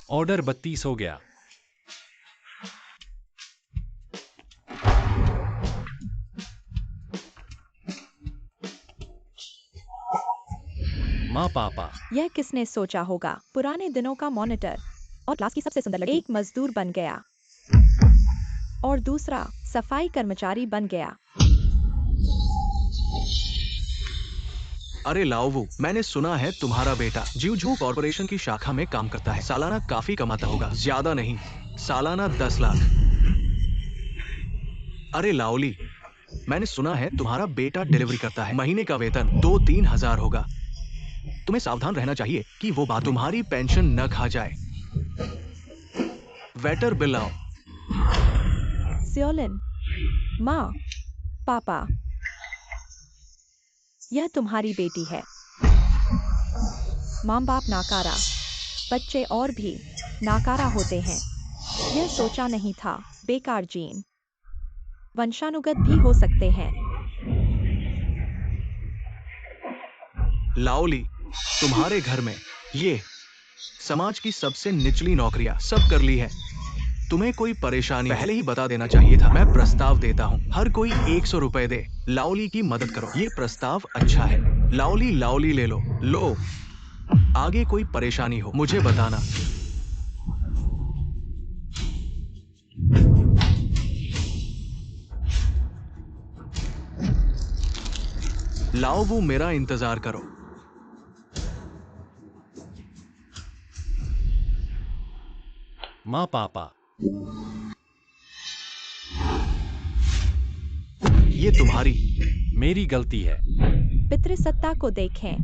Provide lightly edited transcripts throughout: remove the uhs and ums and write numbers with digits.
Order 32 हो गया। माँ पापा। यह किसने सोचा होगा? पुराने दिनों का मॉनिटर और क्लास की सबसे सुंदर लड़की। एक मजदूर बन गया और दूसरा सफाई कर्मचारी बन गया। अरे लाओवू, मैंने सुना है तुम्हारा बेटा ज्यूजू कॉर्पोरेशन की शाखा में काम करता है। सालाना काफी कमाता होगा। ज्यादा नहीं, सालाना 10 लाख। अरे लाओली, मैंने सुना है तुम्हारा बेटा डिलीवरी करता है। महीने का वेतन 2-3 हजार होगा। तुम्हें सावधान रहना चाहिए कि वो बात तुम्हारी पेंशन न खा जाए। वेटर बिल लाओ। सियोलिन, माँ, पापा, यह तुम्हारी बेटी है। माँ बाप नाकारा, बच्चे और भी नाकारा होते हैं। यह सोचा नहीं था। बेकार जीन वंशानुगत भी हो सकते हैं। लाओली, तुम्हारे घर में ये समाज की सबसे निचली नौकरियां सब कर ली है। तुम्हें कोई परेशानी पहले ही बता देना चाहिए था। मैं प्रस्ताव देता हूँ, हर कोई 100 रुपए दे। लाओली की मदद करो। ये प्रस्ताव अच्छा है। लाओली लाओली ले लो। लो, आगे कोई परेशानी हो मुझे बताना। लाओ, वो मेरा इंतजार करो। माँ पापा। ये तुम्हारी मेरी गलती है। पितृसत्ता को देखें,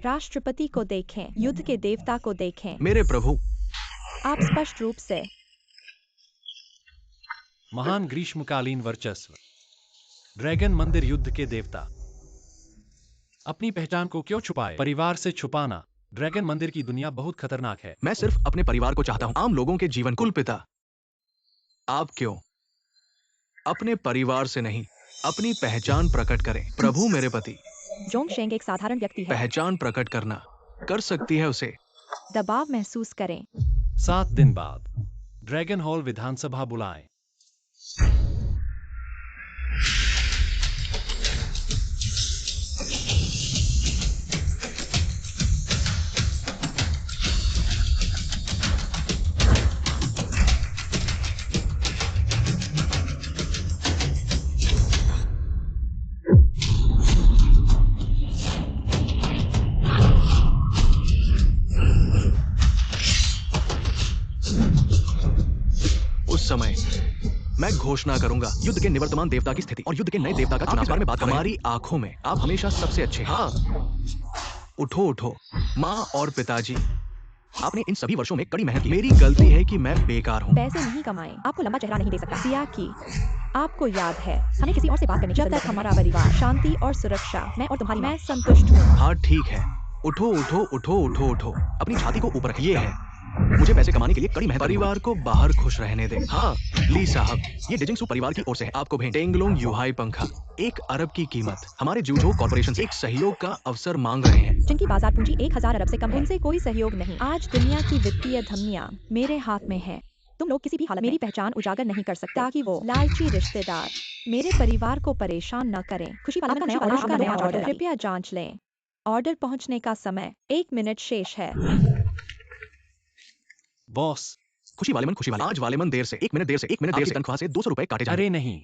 राष्ट्रपति को देखें, युद्ध के देवता को देखें। मेरे प्रभु। आप स्पष्ट रूप से महान ग्रीष्मकालीन वर्चस्व, ड्रैगन मंदिर युद्ध के देवता। अपनी पहचान को क्यों छुपाए? परिवार से छुपाना। ड्रैगन मंदिर की दुनिया बहुत खतरनाक है। मैं सिर्फ अपने परिवार को चाहता हूँ, आम लोगों के जीवन। कुल पिता, आप क्यों अपने परिवार से नहीं अपनी पहचान प्रकट करें? प्रभु मेरे पति। जोंगशेंग एक साधारण व्यक्ति है। पहचान प्रकट करना कर सकती है उसे। दबाव महसूस करें। 7 दिन बाद ड्रैगन हॉल विधानसभा बुलाएं। उस समय मैं घोषणा करूंगा युद्ध के निवर्तमान देवता की स्थिति और युद्ध के नए देवता का चुनाव। इस बारे में बात करें। हमारी आंखों में आप हमेशा सबसे अच्छे हैं। हाँ, उठो उठो माँ और पिताजी, आपने इन सभी वर्षों में कड़ी मेहनत की। मेरी गलती है कि मैं बेकार हूँ। पैसे नहीं कमाए, आपको लंबा चेहरा नहीं दे सकता। सिया की आपको याद है, हमें किसी और से बात करने की जरूरत है। हमारा परिवार, शांति और सुरक्षा, मैं और तुम्हारी मैं संतुष्ट हूँ। हाँ ठीक है, उठो उठो उठो उठो उठो, अपनी छाती को ऊपर रखिए। है मुझे पैसे कमाने के लिए कड़ी मेहनत। परिवार को बाहर खुश रहने दे। हाँ ली साहब, ये डिजिंगसू परिवार की ओर से है। आपको भेंट टेंगलोंग युहाई पंखा, 1 अरब की कीमत। हमारे जूझो कॉर्पोरेशन से एक सहयोग का अवसर मांग रहे हैं। जिनकी बाजार पूंजी 1000 अरब से कम है, उनसे कोई सहयोग नहीं। आज दुनिया की वित्तीय धमनियां मेरे हाथ में है। तुम लोग किसी भी हालत में मेरी पहचान उजागर नहीं कर सकते ताकि वो लालची रिश्तेदार मेरे परिवार को परेशान न करें। खुशी वाला नया ऑर्डर, कृपया जांच लें। ऑर्डर पहुंचने का समय 1 मिनट शेष है। बॉस। खुशी वाले मन, आज वाले मन देर से 1 मिनट देर से 1 मिनट देर से तनख्वाह से 200 रुपए काटे जाएंगे। अरे नहीं,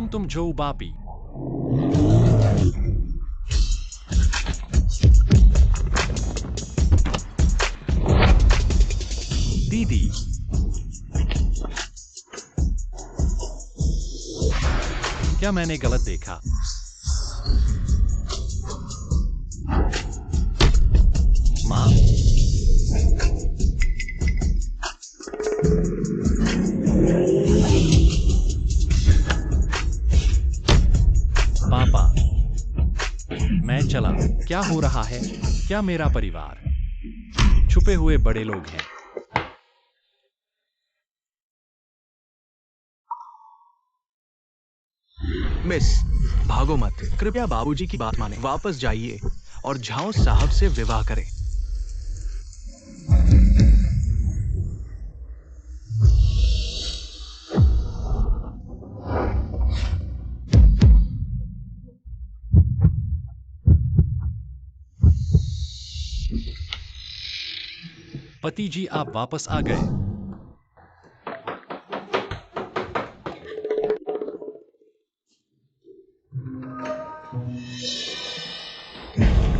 तुम जो बापी। दीदी, क्या मैंने गलत देखा? माँ, पापा, मैं चला। क्या हो रहा है? क्या मेरा परिवार छुपे हुए बड़े लोग हैं? मिस, भागो मत। कृपया बाबूजी की बात माने। वापस जाइए और झाओ साहब से विवाह करें। पति जी, आप वापस आ गए।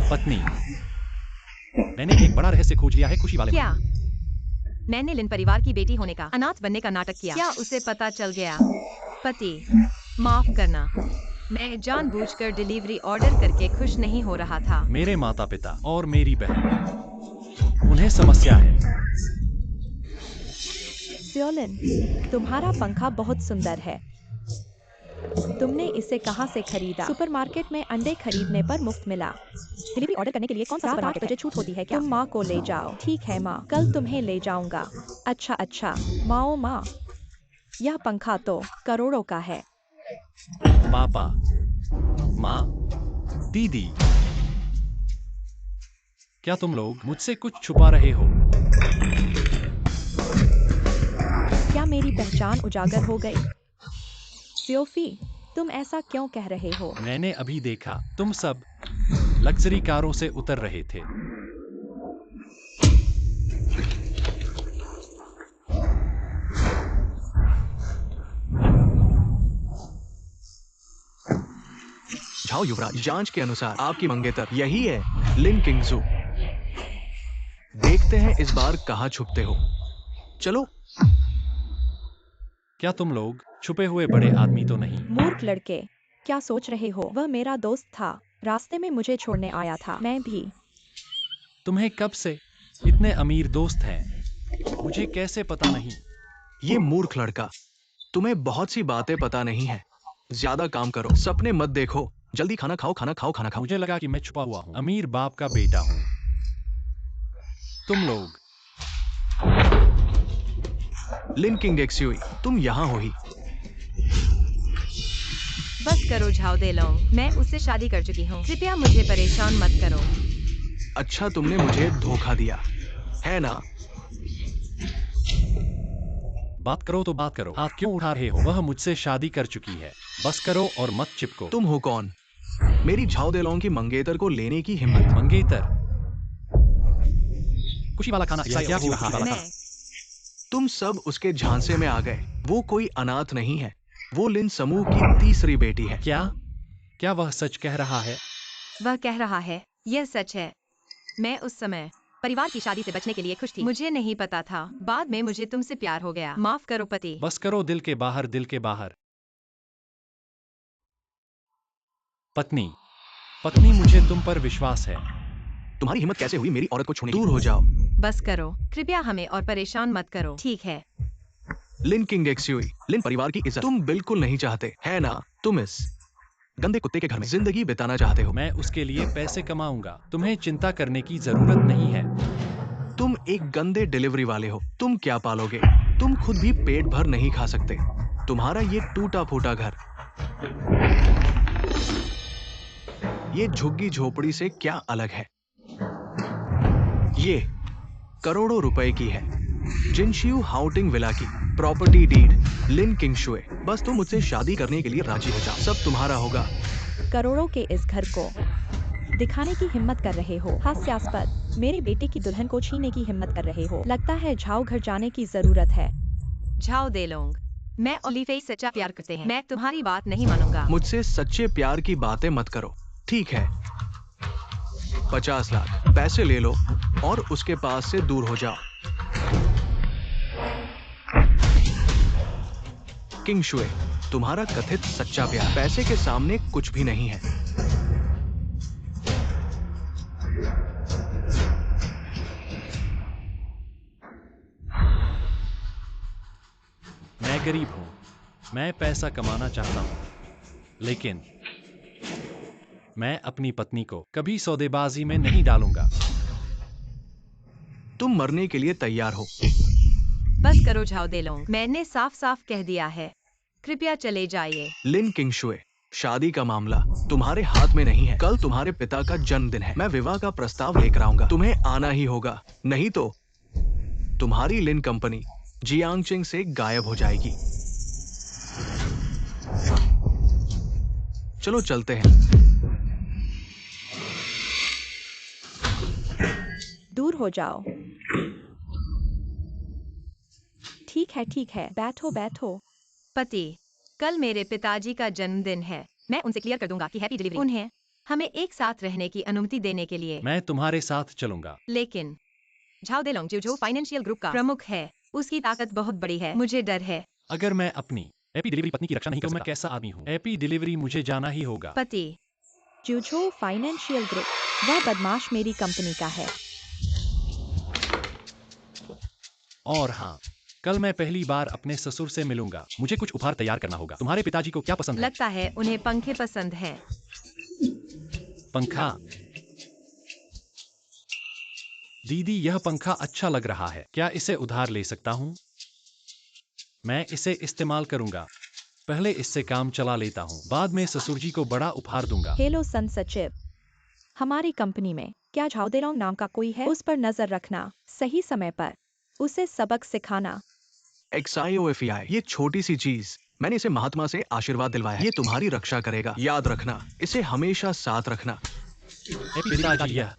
पत्नी, मैंने एक बड़ा रहस्य खोज लिया है खुशी वाले क्या? मैंने लिन परिवार की बेटी होने का, अनाथ बनने का नाटक किया। क्या उसे पता चल गया? पति, माफ करना, मैं जानबूझकर डिलीवरी ऑर्डर करके खुश नहीं हो रहा था। मेरे माता पिता और मेरी बहन, उन्हें समस्या है। स्योलिन, तुम्हारा पंखा बहुत सुंदर है। तुमने इसे कहाँ से खरीदा? सुपरमार्केट में अंडे खरीदने पर मुफ्त मिला। डिलीवरी ऑर्डर करने के लिए कौन सा रात सुपरमार्केट 8 बजे छूट होती है क्या? तुम माँ को ले जाओ। ठीक है माँ, कल तुम्हें ले जाऊंगा। अच्छा, माँ, यह पंखा तो करोड़ों का है। पापा, माँ, दीदी, क्या तुम लोग मुझसे कुछ छुपा रहे हो? क्या मेरी पहचान उजागर हो गई? सोफी, तुम ऐसा क्यों कह रहे हो? मैंने अभी देखा, तुम सब लग्जरी कारों से उतर रहे थे। जाओ युवराज, जांच के अनुसार आपकी मंगेतर यही है, लिन किंगजू। देखते हैं इस बार कहाँ छुपते हो। चलो। क्या तुम लोग छुपे हुए बड़े आदमी तो नहीं? मूर्ख लड़के, क्या सोच रहे हो? वह मेरा दोस्त था, रास्ते में मुझे छोड़ने आया था। मैं भी। तुम्हें कब से इतने अमीर दोस्त हैं? मुझे कैसे पता नहीं? ये मूर्ख लड़का, तुम्हें बहुत सी बातें पता नहीं है। ज्यादा काम करो, सपने मत देखो। जल्दी खाना खाओ, खाना खाओ, खाना खाओ। मुझे लगा कि मैं छुपा हुआ हूँ, अमीर बाप का बेटा हूँ। तुम लोग लिन किंग एक्सुई, तुम यहाँ हो ही। बस करो झाओ दे लोंग, मैं उससे शादी कर चुकी हूँ। कृपया मुझे परेशान मत करो। अच्छा, तुमने मुझे धोखा दिया है ना? बात करो तो बात करो, हाथ क्यों उठा रहे हो? वह मुझसे शादी कर चुकी है, बस करो और मत चिपको। तुम हो कौन? मेरी झाओ देलोंग की मंगेतर को लेने की हिम्मत? मंगेतर, खुशी वाला खाना क्या हो रहा मैं है? तुम सब उसके झांसे में आ गए। वो कोई अनाथ नहीं है, वो लिन समूह की तीसरी बेटी है। क्या वह सच कह रहा है? वह कह रहा है, यह सच है। मैं उस समय परिवार की शादी से बचने के लिए खुश थी। मुझे नहीं पता था, बाद में मुझे तुमसे प्यार हो गया। माफ करो पति। बस करो, दिल के बाहर, दिल के बाहर। पत्नी, मुझे तुम पर विश्वास है। तुम्हारी हिम्मत कैसे हुई मेरी औरत को छूने की? दूर हो जाओ। बस करो, कृपया हमें और परेशान मत करो, ठीक है? लिन किंग एक्सुई, लिन परिवार की इज्जत तुम बिल्कुल नहीं चाहते, है ना? तुम इस गंदे कुत्ते के घर में जिंदगी बिताना चाहते हो। मैं उसके लिए पैसे कमाऊंगा, तुम्हें चिंता करने की जरूरत नहीं है। तुम एक गंदे डिलीवरी वाले हो, तुम क्या पालोगे? तुम खुद भी पेट भर नहीं खा सकते। तुम्हारा ये टूटा फूटा घर, ये झुग्गी झोपड़ी से क्या अलग है? ये करोड़ों रुपए की है, जिनशियू हाउटिंग विला की प्रॉपर्टी डीड। लिन किंगशुए, बस तुम मुझसे शादी करने के लिए राजी हो जाओ, सब तुम्हारा होगा। करोड़ों के इस घर को दिखाने की हिम्मत कर रहे हो? हास्यास्पद, मेरे बेटे की दुल्हन को छीनने की हिम्मत कर रहे हो। लगता है झाओ घर जाने की जरूरत है। झाओ दे लोंग, मैं ओलिफे सच्चा प्यार करते हैं। मैं तुम्हारी बात नहीं मानूंगा। मुझसे सच्चे प्यार की बातें मत करो, ठीक है? 50 लाख पैसे ले लो और उसके पास से दूर हो जाओ। किंगशुए, तुम्हारा कथित सच्चा प्यार पैसे के सामने कुछ भी नहीं है। मैं गरीब हूँ, मैं पैसा कमाना चाहता हूँ, लेकिन मैं अपनी पत्नी को कभी सौदेबाजी में नहीं डालूंगा। तुम मरने के लिए तैयार हो। बस करो झाओ दे लोंग, मैंने साफ साफ कह दिया है, कृपया चले जाइए। लिन किंगशुए, शादी का मामला तुम्हारे हाथ में नहीं है। कल तुम्हारे पिता का जन्मदिन है, मैं विवाह का प्रस्ताव लेकर आऊंगा, तुम्हें आना ही होगा, नहीं तो तुम्हारी लिन कंपनी जियांगचिंग से गायब हो जाएगी। चलो चलते हैं। दूर हो जाओ। ठीक है, बैठो बैठो। पति, कल मेरे पिताजी का जन्मदिन है। मैं उनसे क्लियर कर दूंगा कि हैप्पी डिलीवरी। उन्हें हमें एक साथ रहने की अनुमति देने के लिए। मैं तुम्हारे साथ चलूंगा। लेकिन झाओ देलोंग जो फाइनेंशियल ग्रुप का प्रमुख है, उसकी ताकत बहुत बड़ी है। मुझे डर है। अगर मैं अपनी हैप्पी डिलीवरी पत्नी की रक्षा नहीं कर सकता, तो मैं कैसा आदमी हूँ? हैप्पी डिलीवरी मुझे जाना ही होगा। पति, जूझो फाइनेंशियल ग्रुप, वह बदमाश मेरी कंपनी का है। और हाँ, कल मैं पहली बार अपने ससुर से मिलूंगा। मुझे कुछ उपहार तैयार करना होगा। तुम्हारे पिताजी को क्या पसंद है? लगता है उन्हें पंखे पसंद हैं। पंखा। दीदी, यह पंखा अच्छा लग रहा है। क्या इसे उधार ले सकता हूँ? मैं इसे इस्तेमाल करूंगा। पहले इससे काम चला लेता हूँ, बाद में ससुर जी को बड़ा उपहार दूंगा। हेलो सन सचिव, हमारी कंपनी में क्या झाओ देलोंग नाम का कोई है? उस पर नजर रखना, सही समय पर उसे सबक सिखाना। XIOFEI, ये छोटी सी चीज, मैंने इसे महात्मा से आशीर्वाद दिलवाया है। ये तुम्हारी रक्षा करेगा, याद रखना। इसे हमेशा साथ रखना। हैप्पी पिताजी, यह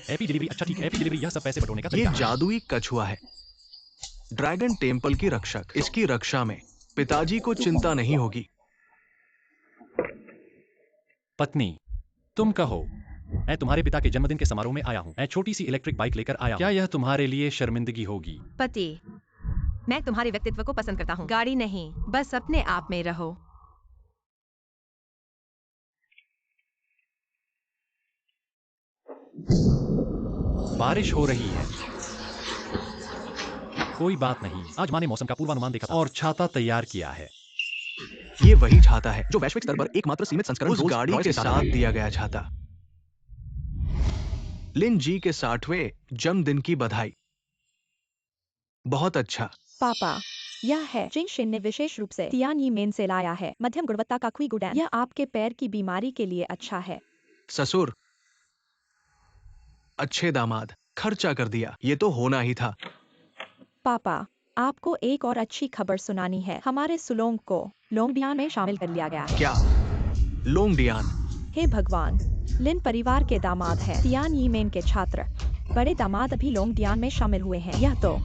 हैप्पी डिलीवरी। अच्छा ठीक है, हैप्पी डिलीवरी। यह सब पैसे बटोरने का ये तरीका है। जादुई कछुआ है, ड्रैगन टेम्पल की रक्षक। इसकी रक्षा में पिताजी को चिंता नहीं होगी। पत्नी, तुम कहो। मैं तुम्हारे पिता के जन्मदिन के समारोह में आया हूँ। मैं छोटी सी इलेक्ट्रिक बाइक लेकर आया हूँ। क्या यह तुम्हारे लिए शर्मिंदगी होगी? पति, मैं तुम्हारे व्यक्तित्व को पसंद करता हूँ, गाड़ी नहीं। बस अपने आप में रहो। बारिश हो रही है। कोई बात नहीं, आज माँ ने मौसम का पूर्वानुमान देखा था और छाता तैयार किया है। ये वही छाता है जो वैश्विक स्तर पर एकमात्र सीमित संस्करण उस गाड़ी के साथ दिया गया छाता। लिन जी के 60वें जन्मदिन की बधाई। बहुत अच्छा। पापा, यह है जिंग शिन ने विशेष रूप से तियान यी मेन से लाया है। मध्यम गुणवत्ता का क्वी गुडैन। यह आपके पैर की बीमारी के लिए अच्छा है। ससुर, अच्छे दामाद, खर्चा कर दिया। ये तो होना ही था। पापा, आपको एक और अच्छी खबर सुनानी है। हमारे सुलोंग को लोंगडियान में शामिल कर लिया गया है। क्या? लोंगडियान? हे भगवान, लिन परिवार के दामाद हैं। तियान यी मेन के छात्र बड़े दामाद अभी लोंगडियान में शामिल हुए हैं। यह तो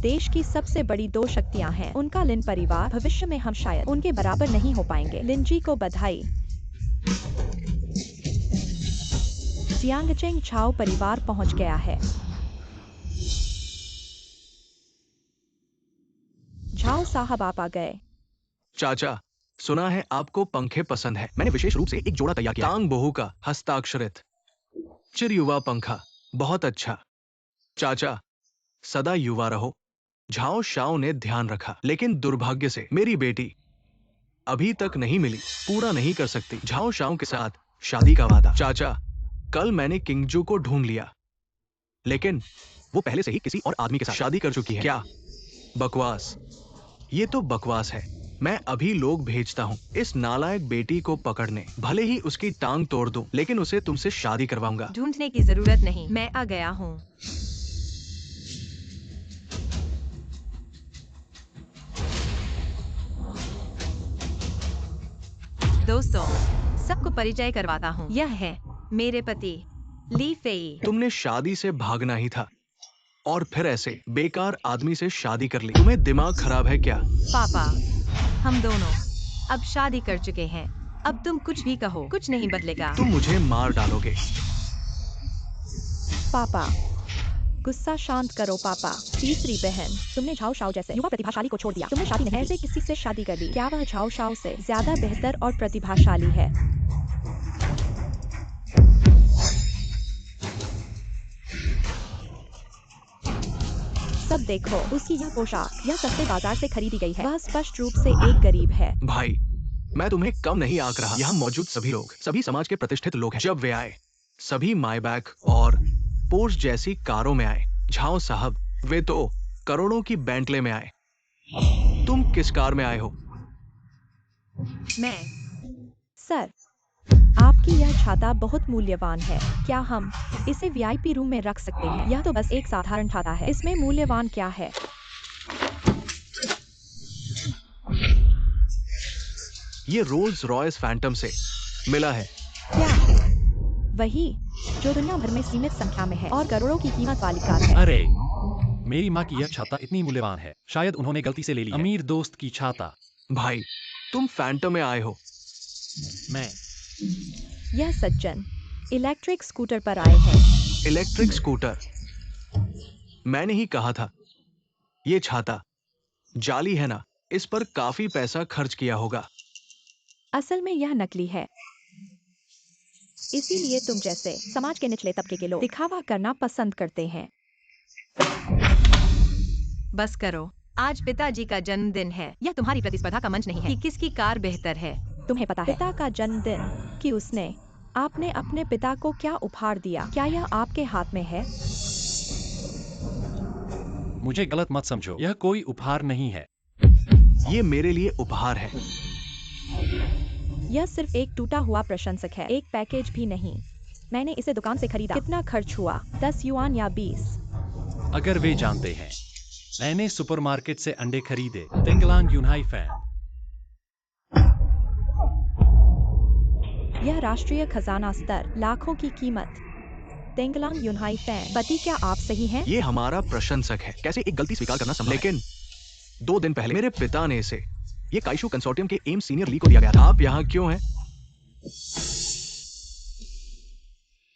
देश की सबसे बड़ी दो शक्तियां हैं। उनका लिन परिवार, भविष्य में हम शायद उनके बराबर नहीं हो पाएंगे। लिन जी को बधाई। जियांगचेंग छाओ परिवार पहुंच गया है। झाओ साहब आप आ गए। चाचा, सुना है आपको पंखे पसंद है। मैंने विशेष रूप से एक जोड़ा तैयार किया। तांग बहू का हस्ताक्षरित चिर युवा पंखा। बहुत अच्छा चाचा, सदा युवा रहो। झाओ शाओ ने ध्यान रखा, लेकिन दुर्भाग्य से मेरी बेटी अभी तक नहीं मिली। पूरा नहीं कर सकती झाओ शाओ के साथ शादी का वादा। चाचा, कल मैंने किंगजू को ढूंढ लिया, लेकिन वो पहले से ही किसी और आदमी के साथ शादी कर चुकी है। क्या बकवास! ये तो बकवास है। मैं अभी लोग भेजता हूँ इस नालायक बेटी को पकड़ने। भले ही उसकी टांग तोड़ दूं, लेकिन उसे तुमसे शादी करवाऊंगा। ढूंढने की जरूरत नहीं, मैं आ गया हूँ। दोस्तों, सबको परिचय करवाता हूँ। यह है मेरे पति ली फेई। तुमने शादी से भागना ही था और फिर ऐसे बेकार आदमी से शादी कर ली। तुम्हें दिमाग खराब है क्या? पापा, हम दोनों अब शादी कर चुके हैं। अब तुम कुछ भी कहो, कुछ नहीं बदलेगा। तुम मुझे मार डालोगे। पापा, गुस्सा शांत करो पापा। तीसरी बहन, तुमने झाओ शाओ जैसे युवा प्रतिभाशाली को छोड़ दिया। तुमने शादी नहीं ऐसे किसी से शादी कर ली। क्या वह झाओ शाओ से ज्यादा बेहतर और प्रतिभाशाली है? सब देखो, उसकी यह पोशाक यह सस्ते बाजार से खरीदी गई है। वह स्पष्ट रूप से एक गरीब है। भाई, मैं तुम्हें कम नहीं आंक रहा। यहाँ मौजूद सभी लोग, सभी समाज के प्रतिष्ठित लोग हैं। जब वे आए, सभी मायबैक और पोर्श जैसी कारों में आए। झाओ साहब, वे तो करोड़ों की बेंटले में आए। तुम किस कार में आए हो? मैं सर, आपकी यह छाता बहुत मूल्यवान है। क्या हम इसे VIP रूम में रख सकते हैं? यह तो बस एक साधारण छाता है। इसमें मूल्यवान क्या है? ये रोल्स रॉयस फैंटम से मिला है। क्या वही जो दुनिया भर में सीमित संख्या में है और करोड़ों की कीमत वाली कार है? अरे, मेरी माँ की यह छाता इतनी मूल्यवान है, शायद उन्होंने गलती से ले ली है। अमीर दोस्त की छाता। भाई, तुम फैंटम में आए हो। मैं यह सज्जन इलेक्ट्रिक स्कूटर पर आए हैं। Electric scooter? मैंने ही कहा था। ये छाता जाली है ना, इस पर काफी पैसा खर्च किया होगा। असल में यह नकली है, इसीलिए तुम जैसे समाज के निचले तबके के लोग दिखावा करना पसंद करते हैं। बस करो, आज पिताजी का जन्मदिन है। यह तुम्हारी प्रतिस्पर्धा का मंच नहीं है कि किसकी कार बेहतर है। तुम्हें पता है पिता का जन्मदिन कि उसने आपने अपने पिता को क्या उपहार दिया? क्या यह आपके हाथ में है? मुझे गलत मत समझो, यह कोई उपहार नहीं है। ये मेरे लिए उपहार है। यह सिर्फ एक टूटा हुआ प्रशंसक है, एक पैकेज भी नहीं। मैंने इसे दुकान से खरीदा। कितना खर्च हुआ? 10 युआन या 20? अगर वे जानते हैं, मैंने सुपरमार्केट से अंडे खरीदे। तेंगलांग यूनहाई फैन। यह राष्ट्रीय खजाना स्तर, लाखों की कीमत। तेंगलांग यूनहाई फैन। पति, क्या आप सही हैं? ये हमारा प्रशंसक है। कैसे एक गलती स्वीकार करना संभव है? लेकिन 2 दिन पहले मेरे पिता ने इसे ये काइशू कंसोर्टियम के एम सीनियर ली को दिया गया था। आप यहाँ क्यों हैं?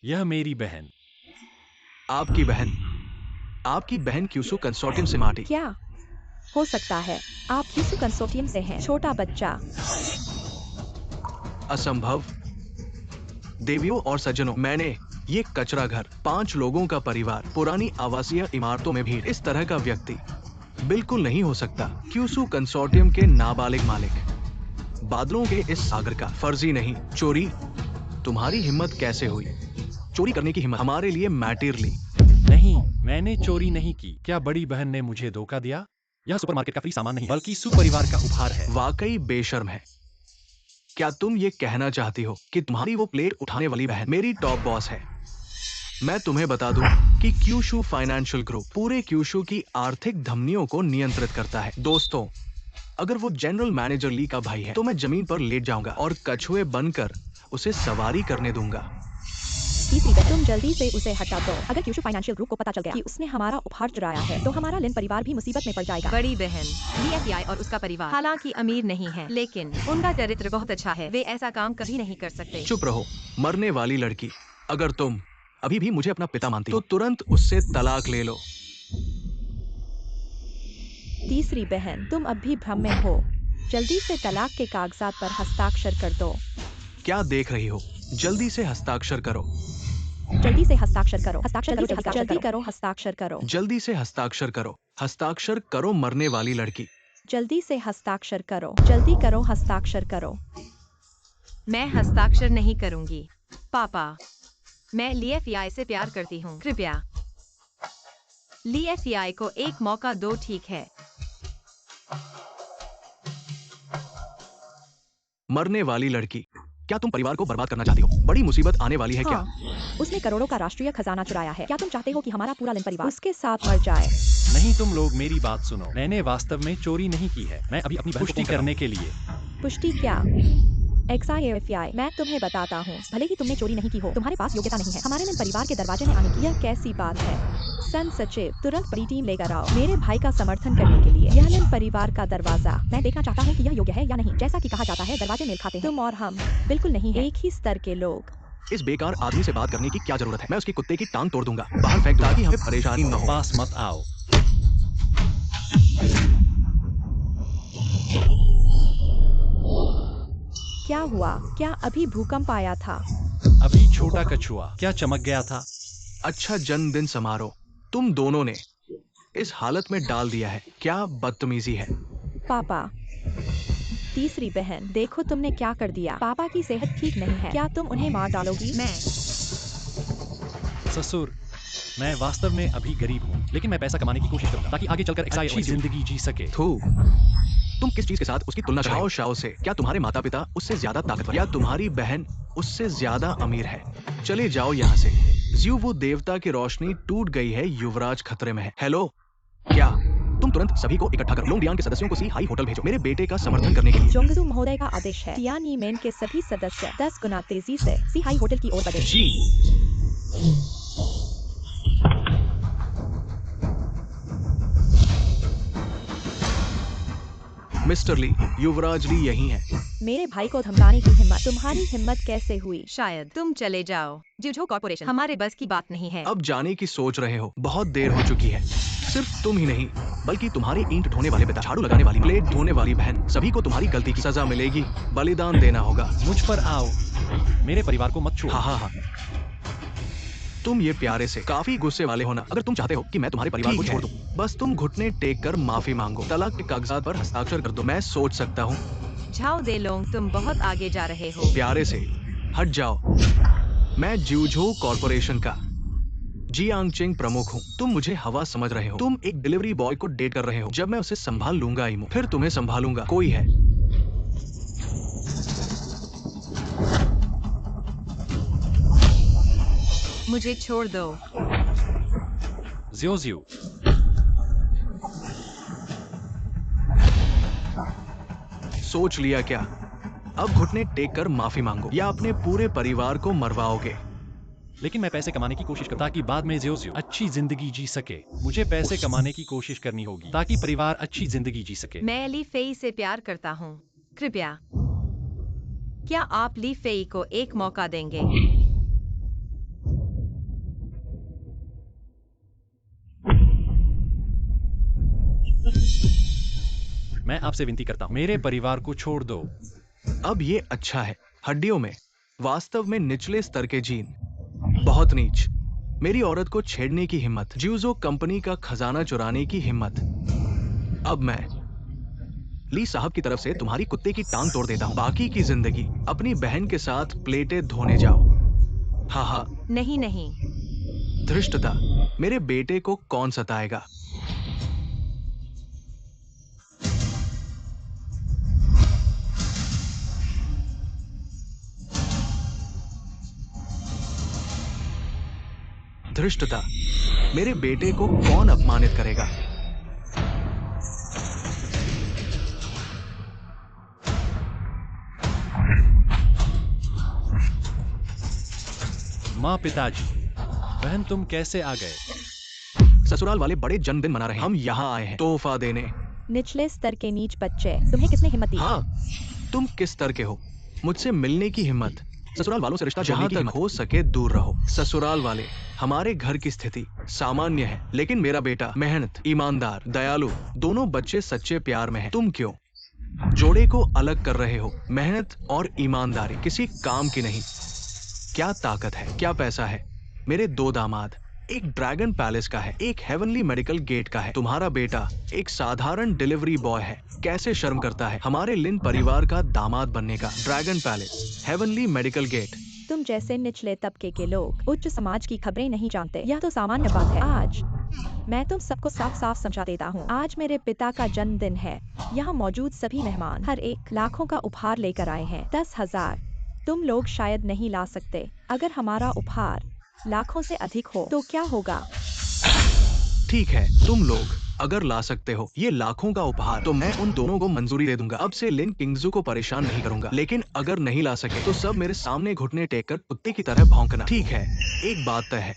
यह मेरी बहन। आपकी बहन? आपकी बहन क्यूसू कंसोर्टियम से माटी? क्या हो सकता है आप किसी कंसोर्टियम से हैं? छोटा बच्चा। असंभव। देवियों और सज्जनों, मैंने ये कचरा घर, 5 लोगों का परिवार, पुरानी आवासीय इमारतों में भीड़, इस तरह का व्यक्ति बिल्कुल नहीं हो सकता। क्यूसू कंसोर्टियम के नाबालिग मालिक, बादलों के इस सागर का फर्जी नहीं। चोरी? तुम्हारी हिम्मत कैसे हुई? चोरी करने की हिम्मत? हमारे लिए मैटेरियली। नहीं, मैंने चोरी नहीं की। क्या बड़ी बहन ने मुझे धोखा दिया? यह सुपरमार्केट का फ्री सामान नहीं, बल्कि सुपरिवार का उपहार है। वाकई बेशर्म है। क्या तुम ये कहना चाहती हो कि तुम्हारी वो प्लेट उठाने वाली बहन मेरी टॉप बॉस है? मैं तुम्हें बता दूं कि क्यूशू फाइनेंशियल ग्रुप पूरे क्यूशू की आर्थिक धमनियों को नियंत्रित करता है। दोस्तों, अगर वो जनरल मैनेजर ली का भाई है तो मैं जमीन पर लेट जाऊंगा और कछुए बनकर उसे सवारी करने दूंगा। तीसरी बात, तुम जल्दी से उसे हटा दो। अगर क्यूशू फाइनेंशियल ग्रुप को पता चल गया कि उसने हमारा उपहार चुराया है, तो हमारा लिन परिवार भी मुसीबत में पड़ जाएगा। बड़ी बहन लीएफआई और उसका परिवार हालांकि अमीर नहीं है, लेकिन उनका चरित्र बहुत अच्छा है। वे ऐसा काम कभी नहीं कर सकते। चुप रहो, मरने वाली लड़की। अगर तुम अभी भी मुझे अपना पिता मानती हो तो तुरंत उससे तलाक ले लो। तीसरी बहन, तुम अब भी भ्रम में हो। जल्दी से तलाक के कागजात पर हस्ताक्षर कर दो। क्या देख रही हो? जल्दी से हस्ताक्षर करो। जल्दी से हस्ताक्षर करो। हस्ताक्षर करो, जल्दी करो, हस्ताक्षर करो। जल्दी से हस्ताक्षर करो। हस्ताक्षर करो, मरने वाली लड़की। जल्दी से हस्ताक्षर करो। जल्दी करो, हस्ताक्षर करो। मैं हस्ताक्षर नहीं करूंगी। पापा, मैं लीएफआई से प्यार करती हूँ। कृपया लीएफआई को एक मौका दो, ठीक है? मरने वाली लड़की, क्या तुम परिवार को बर्बाद करना चाहती हो? बड़ी मुसीबत आने वाली है। हाँ, उसने करोड़ों का राष्ट्रीय खजाना चुराया है। क्या तुम चाहते हो कि हमारा पूरा लिन परिवार उसके साथ मर जाए? नहीं, तुम लोग मेरी बात सुनो। मैंने वास्तव में चोरी नहीं की है। मैं अभी अपनी पुष्टि करने के लिए। पुष्टि क्या? XIFI, मैं तुम्हें बताता हूँ, भले ही तुमने चोरी नहीं की हो, तुम्हारे पास योग्यता नहीं है हमारे लिन परिवार के दरवाजे में आने की। यह कैसी बात है? सन सचिव, तुरंत बड़ी टीम लेकर आओ मेरे भाई का समर्थन करने के लिए। यह लिन परिवार का दरवाजा, मैं देखना चाहता हूँ कि यह योग्य है या नहीं। जैसा कि कहा जाता है, दरवाजे मेल खाते हैं। तुम और हम बिल्कुल नहीं है एक ही स्तर के लोग। इस बेकार आदमी से बात करने की क्या जरूरत है? मैं उसकी कुत्ते की टांग तोड़ दूंगा। बाहर फेंक, ताकि हमें परेशानी न हो। पास मत आओ। क्या हुआ? क्या अभी भूकंप आया था? अभी छोटा कछुआ क्या चमक गया था? अच्छा जन्मदिन समारोह तुम दोनों ने इस हालत में डाल दिया है। क्या बदतमीजी है। पापा। तीसरी बहन, देखो तुमने क्या कर दिया। पापा की सेहत ठीक नहीं है। क्या तुम उन्हें मार डालोगी? मैं ससुर, मैं वास्तव में अभी गरीब हूँ, लेकिन मैं पैसा कमाने की कोशिश करूंगा ताकि आगे चलकर अच्छी जिंदगी जी सके। थू, तुम किस चीज के साथ उसकी तुलना कराओ? शाओ से। क्या तुम्हारे माता पिता उससे ज्यादा ताकतवर या तुम्हारी बहन उससे ज्यादा अमीर है? चले जाओ यहाँ से। ज्यू, वो देवता की रोशनी टूट गई है। युवराज खतरे में है। हेलो, क्या तुम तुरंत सभी को इकट्ठा कर लोंगडियांग के सदस्यों को सी हाई होटल भेजो मेरे बेटे का समर्थन करने के लिए। जोंगजू महोदय का आदेश है। तियानयिमेन के सभी सदस्य 10 गुना तेजी से सी हाई होटल की ओर बढ़े। जी। मिस्टर ली, युवराज ली यही है। मेरे भाई को धमकाने की हिम्मत, तुम्हारी हिम्मत कैसे हुई? शायद तुम चले जाओ। जियोजो कॉर्पोरेशन हमारे बस की बात नहीं है। अब जाने की सोच रहे हो, बहुत देर हो चुकी है। सिर्फ तुम ही नहीं, बल्कि तुम्हारी ईंट ढोने वाले पिता, झाड़ू लगाने वाली, प्लेट धोने वाली बहन, सभी को तुम्हारी गलती की सजा मिलेगी। बलिदान देना होगा। मुझ पर आओ, मेरे परिवार को मत छुओ। हाँ। तुम ये प्यारे से काफी गुस्से वाले हो ना। अगर तुम चाहते हो कि मैं तुम्हारे परिवार को छोड़ दूं, बस तुम घुटने टेक कर माफी मांगो, तलाक के कागजात पर हस्ताक्षर कर दो। मैं सोच सकता हूँ। झाओ दे लोग, तुम बहुत आगे जा रहे हो। प्यारे से हट जाओ। मैं जियोजो कॉर्पोरेशन का जियांगचिंग प्रमुख हूँ। तुम मुझे हवा समझ रहे हो। तुम एक डिलीवरी बॉय को डेट कर रहे हो। जब मैं उसे संभाल लूंगा इमो, फिर तुम्हें संभालूंगा। कोई है? मुझे छोड़ दो। जियोजियो, सोच लिया क्या? अब घुटने टेक कर माफी मांगो या अपने पूरे परिवार को मरवाओगे। लेकिन मैं पैसे कमाने की कोशिश करता ताकि बाद में जियोजियो अच्छी जिंदगी जी सके। मुझे पैसे कमाने की कोशिश करनी होगी ताकि परिवार अच्छी जिंदगी जी सके। मैं ली फेई से प्यार करता हूँ। कृपया, क्या आप ली फेई को एक मौका देंगे? मैं आपसे विनती करता हूँ, मेरे परिवार को छोड़ दो। अब ये अच्छा है। हड्डियों में, वास्तव में निचले स्तर के जीन, बहुत नीच। मेरी औरत को छेड़ने की हिम्मत, जियोजो कंपनी का खजाना चुराने की हिम्मत। अब मैं ली साहब की तरफ से तुम्हारी कुत्ते की टांग तोड़ देता हूँ। बाकी की जिंदगी अपनी बहन के साथ प्लेटें धोने जाओ। हाँ। नहीं। धृष्टता, मेरे बेटे को कौन सताएगा? धृष्टता, मेरे बेटे को कौन अपमानित करेगा? माँ, पिताजी, बहन, तुम कैसे आ गए? ससुराल वाले बड़े जन्मदिन मना रहे हैं। हम यहाँ आए हैं तोहफा देने। निचले स्तर के नीच बच्चे, तुम्हें किसने हिम्मत दी? हाँ, तुम किस स्तर के हो? मुझसे मिलने की हिम्मत, ससुराल वालों से रिश्ता जहां तक हो सके दूर रहो। ससुराल वाले, हमारे घर की स्थिति सामान्य है, लेकिन मेरा बेटा मेहनत, ईमानदार, दयालु, दोनों बच्चे सच्चे प्यार में हैं। तुम क्यों जोड़े को अलग कर रहे हो? मेहनत और ईमानदारी किसी काम की नहीं। क्या ताकत है, क्या पैसा है? मेरे 2 दामाद, एक ड्रैगन पैलेस का है, एक हेवनली मेडिकल गेट का है। तुम्हारा बेटा एक साधारण डिलीवरी बॉय है। कैसे शर्म करता है हमारे लिन परिवार का दामाद बनने का। Dragon palace, heavenly medical gate. तुम जैसे निचले तबके के लोग उच्च समाज की खबरें नहीं जानते। यह तो सामान्य बात है। आज मैं तुम सबको साफ साफ समझा देता हूँ। आज मेरे पिता का जन्मदिन है। यहाँ मौजूद सभी मेहमान हर एक लाखों का उपहार लेकर आए हैं। 10,000 तुम लोग शायद नहीं ला सकते। अगर हमारा उपहार लाखों से अधिक हो तो क्या होगा? ठीक है, तुम लोग अगर ला सकते हो ये लाखों का उपहार, तो मैं उन दोनों को मंजूरी दे दूंगा। अब से लिन किंगजू को परेशान नहीं करूंगा। लेकिन अगर नहीं ला सके तो सब मेरे सामने घुटने टेक कर कुत्ते की तरह भौंकना। ठीक है, एक बात तय है।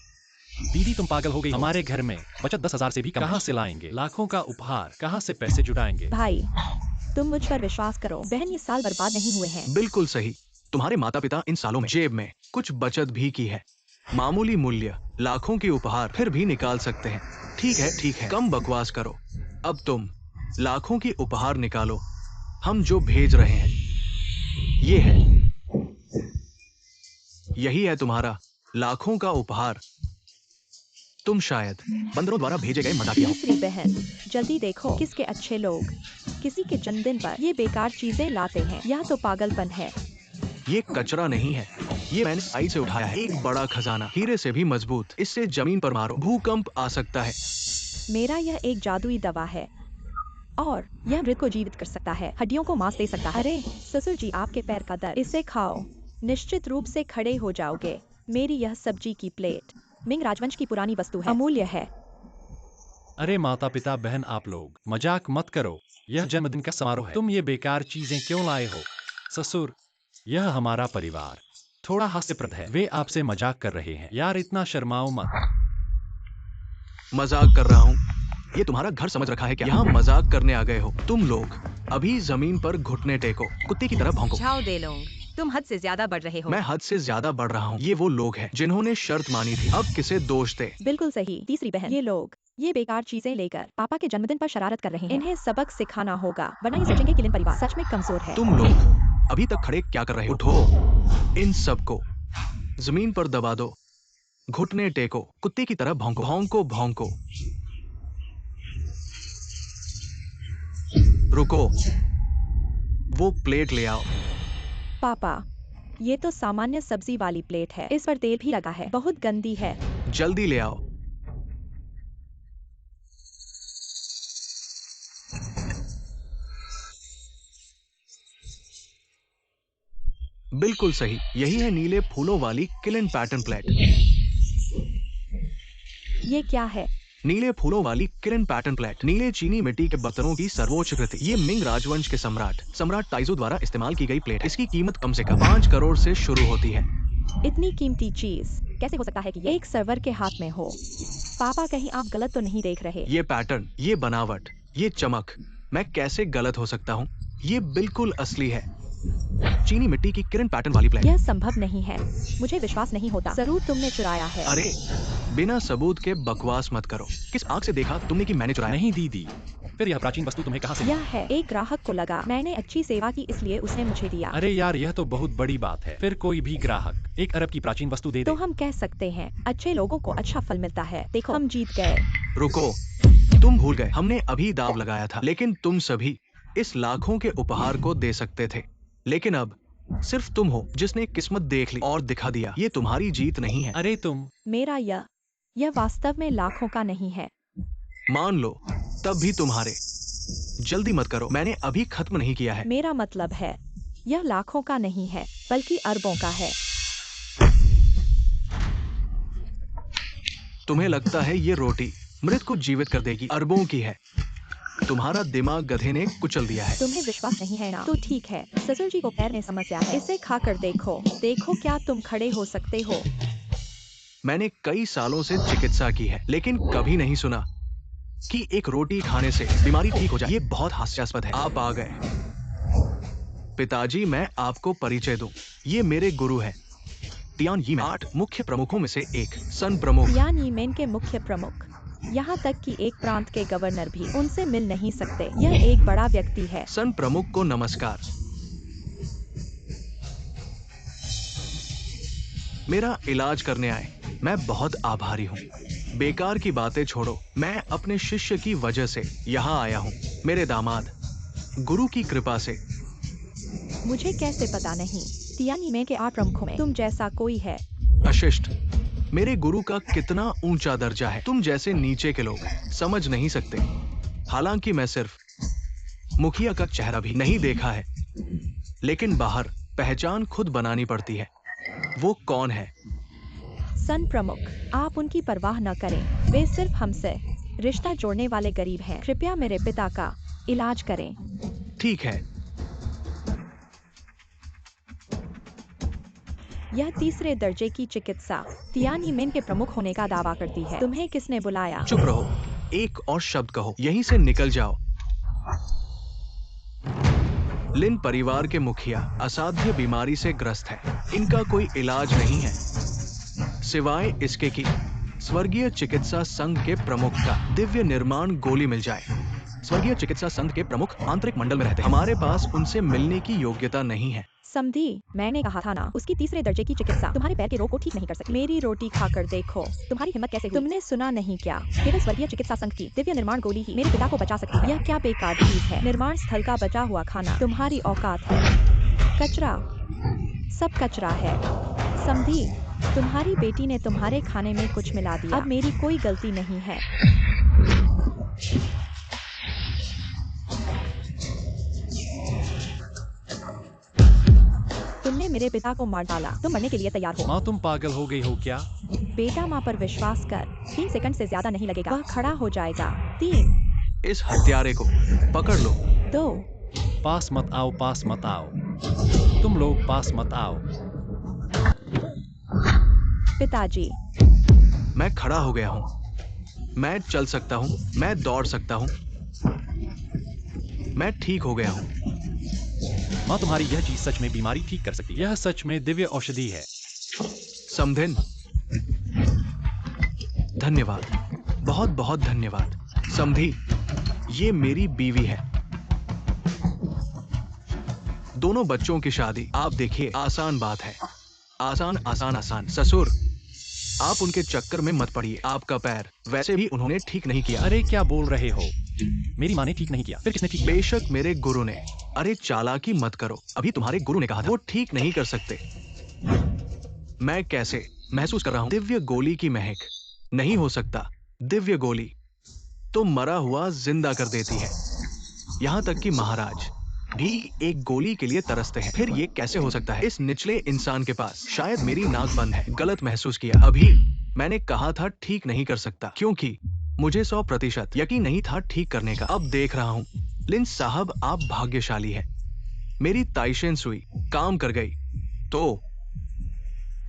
दीदी, तुम पागल हो गई। हमारे घर में बचत 10,000 से भी कम। कहाँ से लाएंगे लाखों का उपहार? कहाँ से पैसे जुटाएंगे? भाई, तुम मुझ पर विश्वास करो। बहन, ये साल बर्बाद नहीं हुए हैं। बिल्कुल सही। तुम्हारे माता पिता इन सालों में जेब में कुछ बचत भी की है। मामूली मूल्य, लाखों के उपहार फिर भी निकाल सकते हैं। ठीक है, कम बकवास करो। अब तुम लाखों की उपहार निकालो। हम जो भेज रहे हैं ये है, यही है तुम्हारा लाखों का उपहार। तुम शायद बंदरों द्वारा भेजे गए मजाकिया हो। तीसरी बहन, जल्दी देखो किसके अच्छे लोग किसी के जन्मदिन पर ये बेकार चीजें लाते हैं। यह तो पागलपन है। ये कचरा नहीं है, ये मैंने साइड से उठाया है। एक बड़ा खजाना, हीरे से भी मजबूत। इससे जमीन पर मारो, भूकंप आ सकता है। मेरा यह एक जादुई दवा है और यह मृत को जीवित कर सकता है, हड्डियों को मांस दे सकता है। अरे ससुर जी, आपके पैर का दर्द, इसे खाओ, निश्चित रूप से खड़े हो जाओगे। मेरी यह सब्जी की प्लेट मिंग राजवंश की पुरानी वस्तु है, अमूल्य है। अरे माता पिता, बहन, आप लोग मजाक मत करो। यह जन्मदिन का समारोह है। तुम ये बेकार चीजें क्यों लाए हो? ससुर, यह हमारा परिवार थोड़ा हास्यप्रद है। वे आपसे मजाक कर रहे हैं। यार, इतना शर्माओ मत। मजाक कर रहा हूँ। ये तुम्हारा घर समझ रखा है क्या? यहाँ मजाक करने आ गए हो तुम लोग। अभी जमीन पर घुटने टेको, कुत्ते की तरह भौंको। झाओ दे लोग, तुम हद से ज्यादा बढ़ रहे हो। मैं हद से ज्यादा बढ़ रहा हूँ। ये वो लोग हैं जिन्होंने शर्त मानी थी। अब किसे दोष दे? बिल्कुल सही। तीसरी बहन, ये लोग ये बेकार चीजें लेकर पापा के जन्मदिन पर शरारत कर रहे हैं। इन्हें सबक सिखाना होगा, वरना ये सोचेंगे कि लिन परिवार सच में कमजोर है। तुम लोग अभी तक खड़े क्या कर रहे हो? उठो, इन सबको जमीन पर दबा दो, घुटने टेको, कुत्ते की तरह भौंको, भौंको, भौंको। रुको, वो प्लेट ले आओ। पापा, ये तो सामान्य सब्जी वाली प्लेट है, इस पर तेल भी लगा है, बहुत गंदी है। जल्दी ले आओ। बिल्कुल सही, यही है नीले फूलों वाली किलन पैटर्न प्लेट। ये क्या है? नीले फूलों वाली किरण पैटर्न प्लेट नीले चीनी मिट्टी के बर्तनों की सर्वोच्च कृति। ये मिंग राजवंश के सम्राट ताइजू द्वारा इस्तेमाल की गई प्लेट। इसकी कीमत कम से कम 5 करोड़ से शुरू होती है। इतनी कीमती चीज कैसे हो सकता है कि ये एक सर्वर के हाथ में हो? पापा, कहीं आप गलत तो नहीं देख रहे? ये पैटर्न, ये बनावट, ये चमक, मैं कैसे गलत हो सकता हूँ? ये बिल्कुल असली है। चीनी मिट्टी की किरण पैटर्न वाली प्लेट। यह संभव नहीं है, मुझे विश्वास नहीं होता। जरूर तुमने चुराया है। अरे, बिना सबूत के बकवास मत करो। किस आंख से देखा तुमने कि मैंने चुराया? नहीं दीदी, फिर यह प्राचीन वस्तु तुम्हें कहाँ से? यह है, एक ग्राहक को लगा मैंने अच्छी सेवा की इसलिए उसने मुझे दिया। अरे यार, यह तो बहुत बड़ी बात है। फिर कोई भी ग्राहक 1 अरब की प्राचीन वस्तु दे तो दे। हम कह सकते हैं अच्छे लोगों को अच्छा फल मिलता है। देखो, हम जीत गए। रुको, तुम भूल गए हमने अभी दाव लगाया था। लेकिन तुम सभी इस लाखों के उपहार को दे सकते थे, लेकिन अब सिर्फ तुम हो जिसने किस्मत देख ली और दिखा दिया। ये तुम्हारी जीत नहीं है। अरे तुम मेरा यह वास्तव में लाखों का नहीं है। मान लो, तब भी तुम्हारे। जल्दी मत करो, मैंने अभी खत्म नहीं किया है। मेरा मतलब है यह लाखों का नहीं है, बल्कि अरबों का है। तुम्हें लगता है ये रोटी मृत को जीवित कर देगी? अरबों की है। तुम्हारा दिमाग गधे ने कुचल दिया है। तुम्हें विश्वास नहीं है ना? तो ठीक है, ससुर जी को पैर में समस्या है, इसे खाकर देखो। देखो क्या तुम खड़े हो सकते हो। मैंने कई सालों से चिकित्सा की है, लेकिन कभी नहीं सुना कि एक रोटी खाने से बीमारी ठीक हो जाए। ये बहुत हास्यास्पद है। आप आ गए। पिताजी, मैं आपको परिचय दूं। ये मेरे गुरु हैं, टियान यीमेन, 8 मुख्य प्रमुखों में से एक। सन प्रमुख। टियान यीमेन के मुख्य प्रमुख, यहाँ तक कि एक प्रांत के गवर्नर भी उनसे मिल नहीं सकते। यह एक बड़ा व्यक्ति है। सन प्रमुख को नमस्कार। मेरा इलाज करने आए, मैं बहुत आभारी हूँ। बेकार की बातें छोड़ो, मैं अपने शिष्य की वजह से यहाँ आया हूँ। मेरे दामाद, गुरु की कृपा से। मुझे कैसे पता नहीं? टियान यीमेन के 8 प्रमुखों में तुम जैसा कोई है? अशिष्ट, मेरे गुरु का कितना ऊंचा दर्जा है, तुम जैसे नीचे के लोग समझ नहीं सकते। हालांकि मैं सिर्फ मुखिया का चेहरा भी नहीं देखा है, लेकिन बाहर पहचान खुद बनानी पड़ती है। वो कौन है? सन प्रमुख, आप उनकी परवाह न करें, वे सिर्फ हमसे रिश्ता जोड़ने वाले गरीब हैं। कृपया मेरे पिता का इलाज करें। ठीक है। यह 3रे दर्जे की चिकित्सा टियान यीमेन के प्रमुख होने का दावा करती है। तुम्हें किसने बुलाया? चुप रहो, एक और शब्द कहो, यहीं से निकल जाओ। लिन परिवार के मुखिया असाध्य बीमारी से ग्रस्त है। इनका कोई इलाज नहीं है, सिवाय इसके कि स्वर्गीय चिकित्सा संघ के प्रमुख का दिव्य निर्माण गोली मिल जाए। स्वर्गीय चिकित्सा संघ के प्रमुख आंतरिक मंडल में रहते हैं। हमारे पास उनसे मिलने की योग्यता नहीं है। समझी? मैंने कहा था ना, उसकी 3रे दर्जे की चिकित्सा तुम्हारे पैर के रोग को ठीक नहीं कर सकती। मेरी रोटी खाकर देखो, तुम्हारी हिम्मत कैसे हुई? तुमने सुना नहीं क्या? केवल स्वर्गीय चिकित्सा संघ की दिव्य निर्माण गोली ही मेरे पिता को बचा सकती है। यह क्या बेकार चीज है? निर्माण स्थल का बचा हुआ खाना तुम्हारी औकात है? कचरा, सब कचरा है। समझी? तुम्हारी बेटी ने तुम्हारे खाने में कुछ मिला दिया। अब मेरी कोई गलती नहीं है। तुमने मेरे पिता को मार डाला। तुम मरने के लिए तैयार हो। माँ, तुम पागल हो गई हो क्या? बेटा, माँ पर विश्वास कर, 3 सेकंड से ज्यादा नहीं लगेगा, वह खड़ा हो जाएगा। 3, इस हत्यारे को पकड़ लो। 2, पास मत आओ, पास मत आओ, तुम लोग पास मत आओ। पिताजी, मैं खड़ा हो गया हूँ, मैं चल सकता हूँ, मैं दौड़ सकता हूँ। मैं ठीक हो गया हूँ। माँ, तुम्हारी यह चीज सच में बीमारी ठीक कर सकती है। यह सच में दिव्य औषधि है। समधिन, धन्यवाद, बहुत बहुत धन्यवाद। समधी, ये मेरी बीवी है। दोनों बच्चों की शादी, आप देखिए, आसान बात है। आसान आसान आसान। ससुर, आप उनके चक्कर में मत पड़िए। आपका पैर वैसे भी उन्होंने ठीक नहीं किया। अरे क्या बोल रहे हो? मेरी माँ ने ठीक नहीं किया, फिर किसने ठीक किया? बेशक मेरे गुरु ने। अरे चालाकी मत करो, अभी तुम्हारे गुरु ने कहा था वो ठीक नहीं कर सकते। मैं कैसे महसूस कर रहा हूं? दिव्य गोली की महक। नहीं हो सकता। दिव्य गोली तो मरा हुआ जिंदा कर देती है। यहां तक कि महाराज भी एक गोली के लिए तरसते हैं। फिर ये कैसे हो सकता है इस निचले इंसान के पास? शायद मेरी नाक बंद है, गलत महसूस किया। अभी मैंने कहा था ठीक नहीं कर सकता, क्योंकि मुझे 100% यकीन नहीं था ठीक करने का। अब देख रहा हूँ। लिन साहब, आप भाग्यशाली हैं। मेरी ताइशेन सुई काम कर गई। तो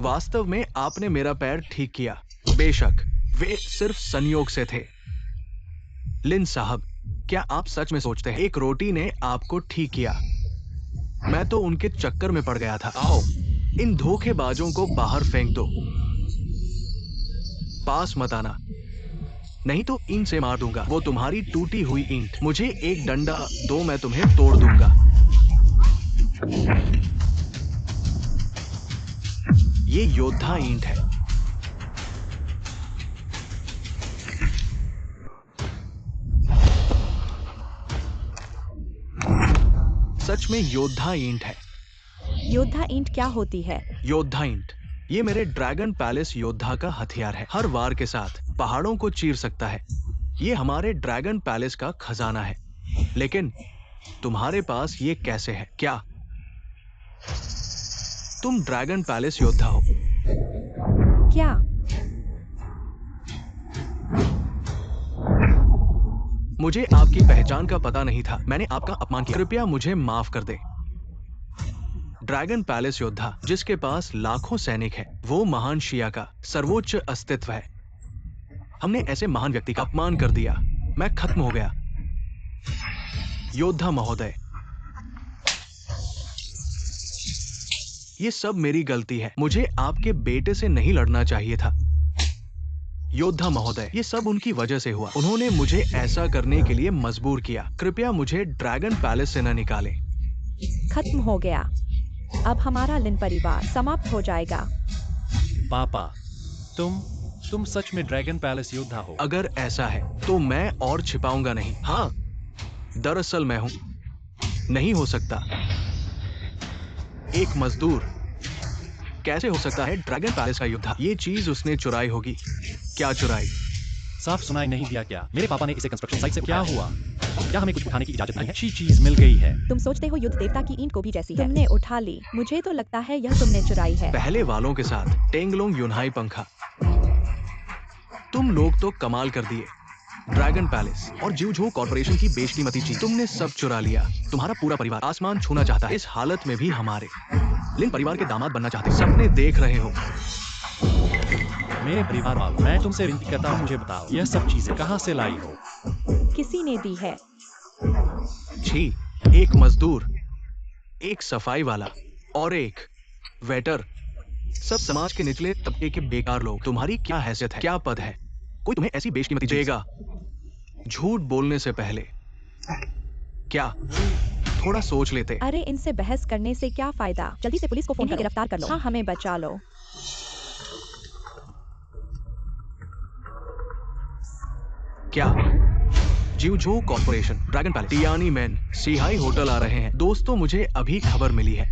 वास्तव में आपने मेरा पैर ठीक किया। बेशक वे सिर्फ संयोग से थे। लिन साहब, क्या आप सच में सोचते हैं एक रोटी ने आपको ठीक किया? मैं तो उनके चक्कर में पड़ गया था। आओ, इन धोखेबाजों को बाहर फेंक दो। पास मत आना, नहीं तो ईंट से मार दूंगा। वो तुम्हारी टूटी हुई ईंट। मुझे एक डंडा दो, मैं तुम्हें तोड़ दूंगा। ये योद्धा ईंट है। सच में योद्धा ईंट है। योद्धा ईंट क्या होती है? योद्धा ईंट, ये मेरे ड्रैगन पैलेस योद्धा का हथियार है। हर वार के साथ पहाड़ों को चीर सकता है। ये हमारे ड्रैगन पैलेस का खजाना है। लेकिन तुम्हारे पास ये कैसे है? क्या तुम ड्रैगन पैलेस योद्धा हो? क्या? मुझे आपकी पहचान का पता नहीं था। मैंने आपका अपमान किया। कृपया मुझे माफ कर दे। ड्रैगन पैलेस योद्धा, जिसके पास लाखों सैनिक हैं, वो महान शिया का सर्वोच्च अस्तित्व है। हमने ऐसे महान व्यक्ति का अपमान कर दिया। मैं खत्म हो गया। योद्धा महोदय, ये सब मेरी गलती है। मुझे आपके बेटे से नहीं लड़ना चाहिए था। योद्धा महोदय, ये सब उनकी वजह से हुआ। उन्होंने मुझे ऐसा करने के लिए मजबूर किया। कृपया मुझे ड्रैगन पैलेस से न निकालें। खत्म हो गया। अब हमारा लिन परिवार समाप्त हो जाएगा। पापा, तुम सच में ड्रैगन पैलेस योद्धा हो? अगर ऐसा है तो मैं और छिपाऊंगा नहीं। हाँ, दरअसल मैं हूं। नहीं हो सकता। एक मजदूर कैसे हो सकता है ड्रैगन पैलेस का योद्धा? ये चीज उसने चुराई होगी। क्या चुराई? साफ सुनाई नहीं दिया क्या? मेरे पापा ने इसे कंस्ट्रक्शन साइट से क्या हुआ? क्या हमें कुछ उठाने की इजाजत नहीं है? अच्छी चीज मिल गई है। तुम सोचते हो युद्ध देवता की ईंट को भी जैसी है? तुमने उठा ली। मुझे तो लगता है यह तुमने चुराई है। पहले वालों के साथ टेंगलोंग यूनहाई पंखा। तुम लोग तो कमाल कर दिए। ड्रैगन पैलेस और जिवझो कॉर्पोरेशन की बेशकीमती चीज तुमने सब चुरा लिया। तुम्हारा पूरा परिवार आसमान छूना चाहता है। इस हालत में भी हमारे लिन परिवार के दामाद बनना चाहते। सपने देख रहे हो। मेरे परिवार वालों, मैं तुमसे विनती करता हूँ, मुझे बताओ यह सब चीजें कहाँ से लाई हो? किसी ने दी है। छी, एक मजदूर, एक सफाई वाला और एक वेटर, सब समाज के निचले तबके के बेकार लोग। तुम्हारी क्या हैसियत है? क्या पद है? कोई तुम्हें ऐसी बेशकीमती देगा? झूठ बोलने से पहले क्या थोड़ा सोच लेते? अरे इनसे बहस करने से क्या फायदा? जल्दी से पुलिस को फोन कर गिरफ्तार कर लो। हाँ, हमें बचा लो। क्या? जिवझो corporation, dragon palace, टियानीमेन, Sihai hotel आ रहे हैं। दोस्तों, मुझे अभी खबर मिली है।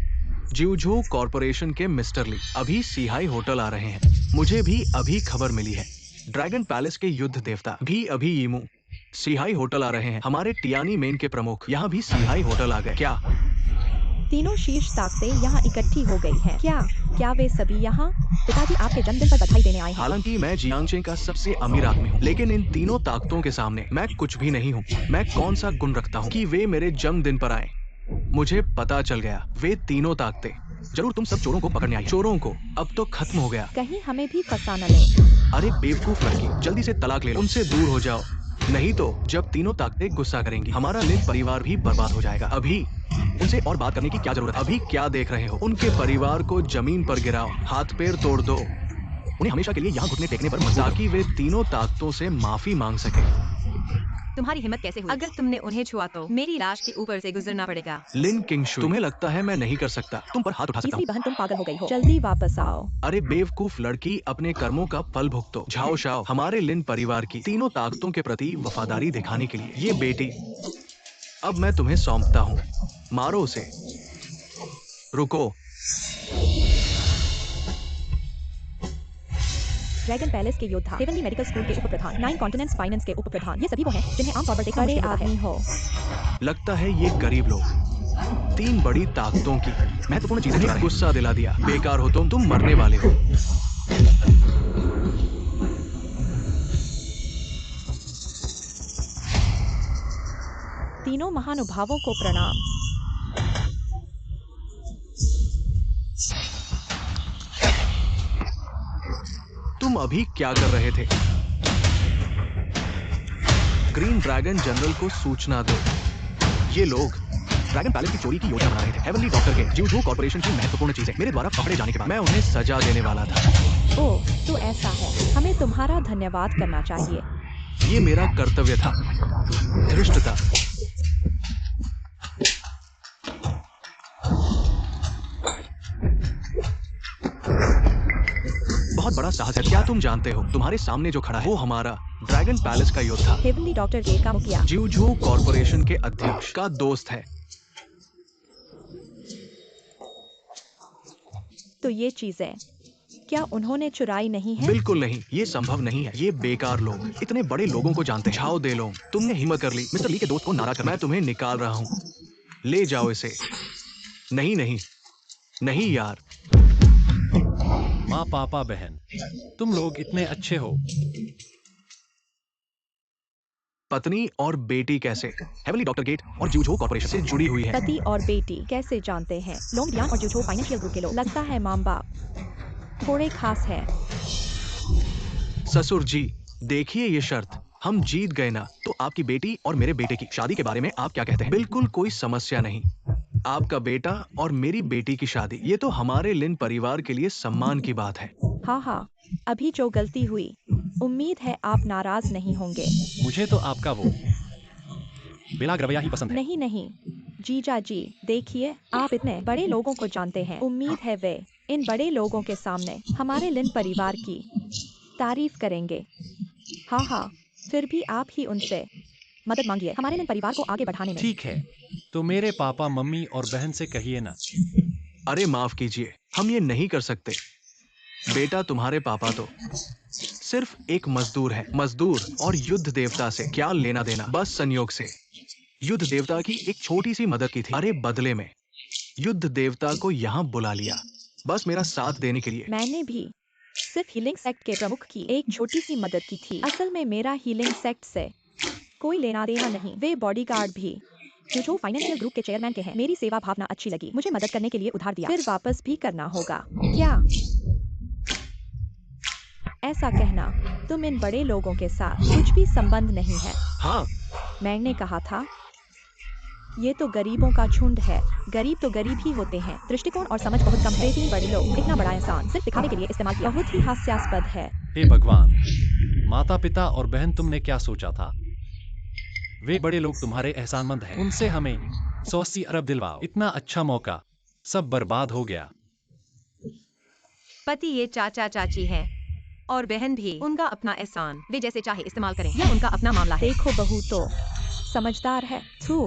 जिवझो कॉर्पोरेशन के मिस्टर ली अभी सिहाई होटल आ रहे हैं। मुझे भी अभी खबर मिली है। ड्रैगन पैलेस के युद्ध देवता भी अभी यीमू सिहाई होटल आ रहे हैं। हमारे टियानीमेन के प्रमुख यहाँ भी सिहाई होटल आ गए। क्या तीनों शीर्ष ताकतें यहाँ इकट्ठी हो गई हैं। क्या वे सभी यहाँ? पिताजी आपके जन्मदिन पर बधाई देने आए हैं। हालांकि मैं जियांगचे का सबसे अमीर आदमी हूँ, लेकिन इन तीनों ताकतों के सामने मैं कुछ भी नहीं हूँ। मैं कौन सा गुण रखता हूँ कि वे मेरे जन्मदिन पर आए? मुझे पता चल गया। वे तीनों ताकतें जरूर तुम सब चोरों को पकड़ने आई। चोरों को अब तो खत्म हो गया। कहीं हमें भी फंसा न ले। अरे बेवकूफ लड़की, जल्दी से तलाक ले लो। उनसे दूर हो जाओ। नहीं तो जब तीनों ताकतें गुस्सा करेंगी हमारा लिन परिवार भी बर्बाद हो जाएगा। अभी उनसे और बात करने की क्या जरूरत है? अभी क्या देख रहे हो? उनके परिवार को जमीन पर गिराओ, हाथ पैर तोड़ दो, उन्हें हमेशा के लिए यहाँ घुटने टेकने पर मत, ताकि वे तीनों ताकतों से माफी मांग सके। तुम्हारी हिम्मत कैसे हुई? अगर तुमने उन्हें छुआ तो मेरी लाश के ऊपर से गुजरना पड़ेगा। लिन किंगशुई, तुम्हें लगता है मैं नहीं कर सकता? तुम पर हाथ उठा सकता तीसरी हूँ। बहन तुम पागल हो गई हो, जल्दी वापस आओ। अरे बेवकूफ लड़की, अपने कर्मों का फल भुगतो। झाओ शाओ हमारे लिन परिवार की तीनों ताकतों के प्रति वफादारी दिखाने के लिए ये बेटी अब मैं तुम्हें सौंपता हूँ। मारो उसे। रुको। ड्रैगन पैलेस के योद्धा, हेवनली मेडिकल स्कूल के उप प्रधान, 9 कॉन्टिनेंट्स फाइनेंस के उप प्रधान, ये सभी वो हैं जिन्हें आमतौर पर देखना मुश्किल होता है। हो लगता है ये गरीब लोग 3 बड़ी ताकतों की महत्वपूर्ण चीजें चुरा रहे हैं। गुस्सा दिला दिया। बेकार हो तुम मरने वाले हो। तीनों महानुभावों को प्रणाम। तुम अभी क्या कर रहे थे? ग्रीन ड्रैगन जनरल को सूचना दो। ये लोग ड्रैगन पैलेस की चोरी की योजना बना रहे थे। हेवनली डॉक्टर के जिवझू कॉर्पोरेशन की महत्वपूर्ण चीजें मेरे द्वारा पकड़े जाने के बाद मैं उन्हें सजा देने वाला था। ओह, तो ऐसा है। हमें तुम्हारा धन्यवाद करना चाहिए। ये मेरा कर्तव्य था। धृष्टता। बहुत बड़ा साहस है। क्या तुम जानते हो तुम्हारे सामने जो खड़ा है वो हमारा ड्रैगन पैलेस का योद्धा, हेवनली डॉक्टर के का मुखिया, जिवझू कॉर्पोरेशन के अध्यक्ष का दोस्त है। तो ये चीजें क्या उन्होंने चुराई नहीं है? बिल्कुल नहीं, ये संभव नहीं है। ये बेकार लोग इतने बड़े लोगों को जानते हैं। झाओ दे लो, तुमने हिम्मत कर ली मिस्टर ली के दोस्त को नाराज कर। मैं तुम्हें निकाल रहा हूँ। ले जाओ इसे। नहीं नहीं नहीं यार। माँ, पापा, बहन, तुम लोग इतने अच्छे हो। पत्नी और बेटी कैसे? हेवनली डॉक्टर गेट और जिवझू कॉर्पोरेशन से जुड़ी हुई है। पति और बेटी कैसे जानते हैं? लोंगडियान और जिवझू फाइनेंशियल ग्रुप के लोग। लगता है माँ बाप थोड़े खास है। ससुर जी, देखिए ये शर्त, हम जीत गए ना तो आपकी बेटी और मेरे बेटे की शादी के बारे में आप क्या कहते हैं? बिल्कुल कोई समस्या नहीं। आपका बेटा और मेरी बेटी की शादी, ये तो हमारे लिन परिवार के लिए सम्मान की बात है। हाँ हाँ, अभी जो गलती हुई, उम्मीद है आप नाराज नहीं होंगे। मुझे तो आपका वो बेला रवैया ही पसंद है। नहीं नहीं जीजा जी, देखिए आप इतने बड़े लोगों को जानते हैं। उम्मीद है वे इन बड़े लोगों के सामने हमारे लिन परिवार की तारीफ करेंगे। हाँ हाँ, फिर भी आप ही उनसे मदद मांगिए हमारे लिन परिवार को आगे बढ़ाने में। ठीक है, तो मेरे पापा, मम्मी और बहन से कहिए ना। अरे माफ कीजिए, हम ये नहीं कर सकते। बेटा, तुम्हारे पापा तो सिर्फ एक मजदूर है। मजदूर और युद्ध देवता से क्या लेना देना? बस संयोग से युद्ध देवता की एक छोटी सी मदद की थी। अरे बदले में युद्ध देवता को यहाँ बुला लिया, बस मेरा साथ देने के लिए। मैंने भी सिर्फ हीलिंग सेक्ट के प्रमुख की एक छोटी सी मदद की थी। असल में मेरा हीलिंग सेक्ट से कोई लेना देना नहीं। वे बॉडीगार्ड भी जो फाइनेंशियल ग्रुप के चेयरमैन के हैं। मेरी सेवा भावना अच्छी लगी, मुझे मदद करने के लिए उधार दिया, फिर वापस भी करना होगा। क्या ऐसा कहना तुम इन बड़े लोगों के साथ कुछ भी संबंध नहीं है? हाँ, मैंने कहा था ये तो गरीबों का झुंड है। गरीब तो गरीब ही होते हैं, दृष्टिकोण और समझ बहुत कम है। 3 बड़े लोग इतना बड़ा एहसान सिर्फ दिखाने के लिए इस्तेमाल किया। बहुत ही हास्यास्पद है। हे भगवान, माता पिता और बहन, तुमने क्या सोचा था? वे बड़े लोग तुम्हारे एहसानमंद हैं। उनसे हमें 180 अरब दिलवाओ। इतना अच्छा मौका सब बर्बाद हो गया। पति ये चाचा चाची हैं और बहन भी, उनका अपना एहसान वे जैसे चाहे इस्तेमाल करें, यह उनका अपना मामला है। देखो बहू तो समझदार है। थू,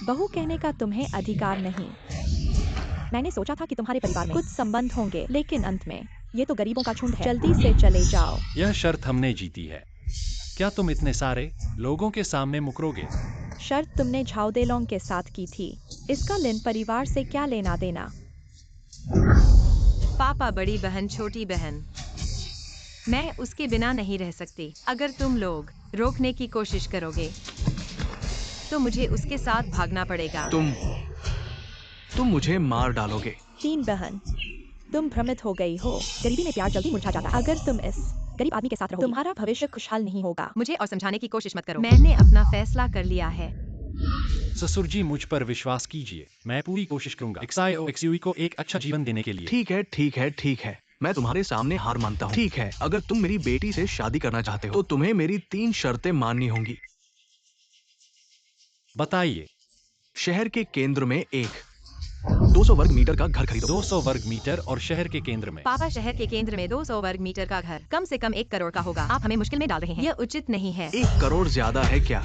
बहू कहने का तुम्हें अधिकार नहीं। मैंने सोचा था कि तुम्हारे परिवार में कुछ संबंध होंगे, लेकिन अंत में ये तो गरीबों का झुंड है। जल्दी से चले जाओ। यह शर्त हमने जीती है। क्या तुम इतने सारे लोगों के सामने मुकरोगे? शर्त तुमने झाओदेलोंग के साथ की थी, इसका लिन परिवार से क्या लेना देना? पापा, बड़ी बहन, छोटी बहन, मैं उसके बिना नहीं रह सकती। अगर तुम लोग रोकने की कोशिश करोगे तो मुझे उसके साथ भागना पड़ेगा। तुम मुझे मार डालोगे। 3 बहन, तुम भ्रमित हो गई हो। गरीबी में प्यार जल्दी मुरझा जाता है। अगर तुम इस गरीब आदमी के साथ रहो, तुम्हारा भविष्य खुशहाल नहीं होगा। मुझे और समझाने की कोशिश मत करो। मैंने अपना फैसला कर लिया है। ससुर जी, मुझ पर विश्वास कीजिए, मैं पूरी कोशिश करूंगा XIOXUE को एक अच्छा जीवन देने के लिए। ठीक है, ठीक है, ठीक है, मैं तुम्हारे सामने हार मानता हूँ। ठीक है, अगर तुम मेरी बेटी से शादी करना चाहते हो तो तुम्हें मेरी 3 शर्तें माननी होंगी। बताइए। शहर के केंद्र में एक 200 वर्ग मीटर का घर खरीदो। 200 वर्ग मीटर और शहर के केंद्र में। पापा, शहर के केंद्र में 200 वर्ग मीटर का घर कम से कम 1 करोड़ का होगा। आप हमें मुश्किल में डाल रहे हैं। यह उचित नहीं है। 1 करोड़ ज्यादा है क्या?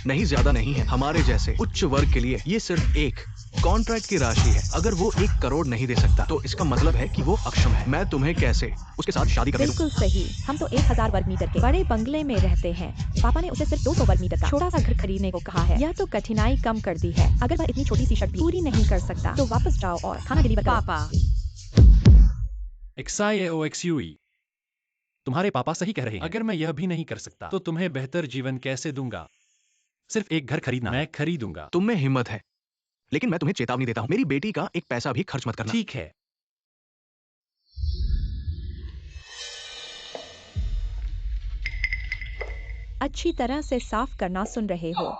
नहीं, ज्यादा नहीं है। हमारे जैसे उच्च वर्ग के लिए ये सिर्फ एक कॉन्ट्रैक्ट की राशि है। अगर वो 1 करोड़ नहीं दे सकता तो इसका मतलब है कि वो अक्षम है। मैं तुम्हें कैसे उसके साथ शादी करने दूं? बिल्कुल सही, हम तो 1000 वर्ग मीटर के बड़े बंगले में रहते हैं। पापा ने उसे सिर्फ 200 वर्ग मीटर का छोटा सा घर खरीदने को कहा है। यह तो कठिनाई कम कर दी है। अगर वह इतनी छोटी सी शर्त भी पूरी नहीं कर सकता तो वापस जाओ और खाना डिलीवर करो। पापा, XIOXUE, तुम्हारे पापा सही कह रहे हैं। अगर मैं यह भी नहीं कर सकता तो तुम्हें बेहतर जीवन कैसे दूंगा? सिर्फ एक घर खरीदना मैं खरीदूंगा। तुम में हिम्मत है, लेकिन मैं तुम्हें चेतावनी देता हूँ, मेरी बेटी का एक पैसा भी खर्च मत करना। ठीक है। अच्छी तरह से साफ करना, सुन रहे हो?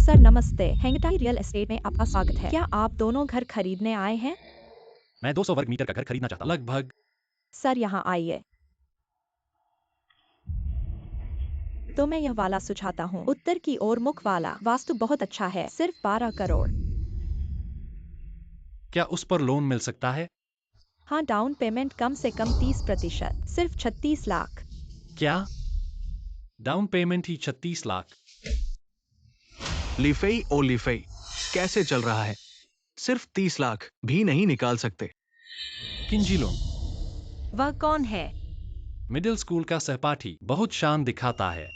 सर नमस्ते, हेंगटाई रियल एस्टेट में आपका स्वागत है। क्या आप दोनों घर खरीदने आए हैं? मैं 200 वर्ग मीटर का घर खरीदना चाहता हूं। लगभग। सर यहाँ आइए। तो मैं यह वाला सुझाता हूँ, उत्तर की ओर मुख वाला। वास्तु बहुत अच्छा है, सिर्फ 12 करोड़। क्या उस पर लोन मिल सकता है? हाँ, डाउन पेमेंट कम से कम 30%, सिर्फ 36 लाख। क्या डाउन पेमेंट ही 36 लाख? लिफेई ओ लिफेई, कैसे चल रहा है? सिर्फ 30 लाख भी नहीं निकाल सकते। किंजी लोन। वह कौन है? मिडिल स्कूल का सहपाठी, बहुत शान दिखाता है।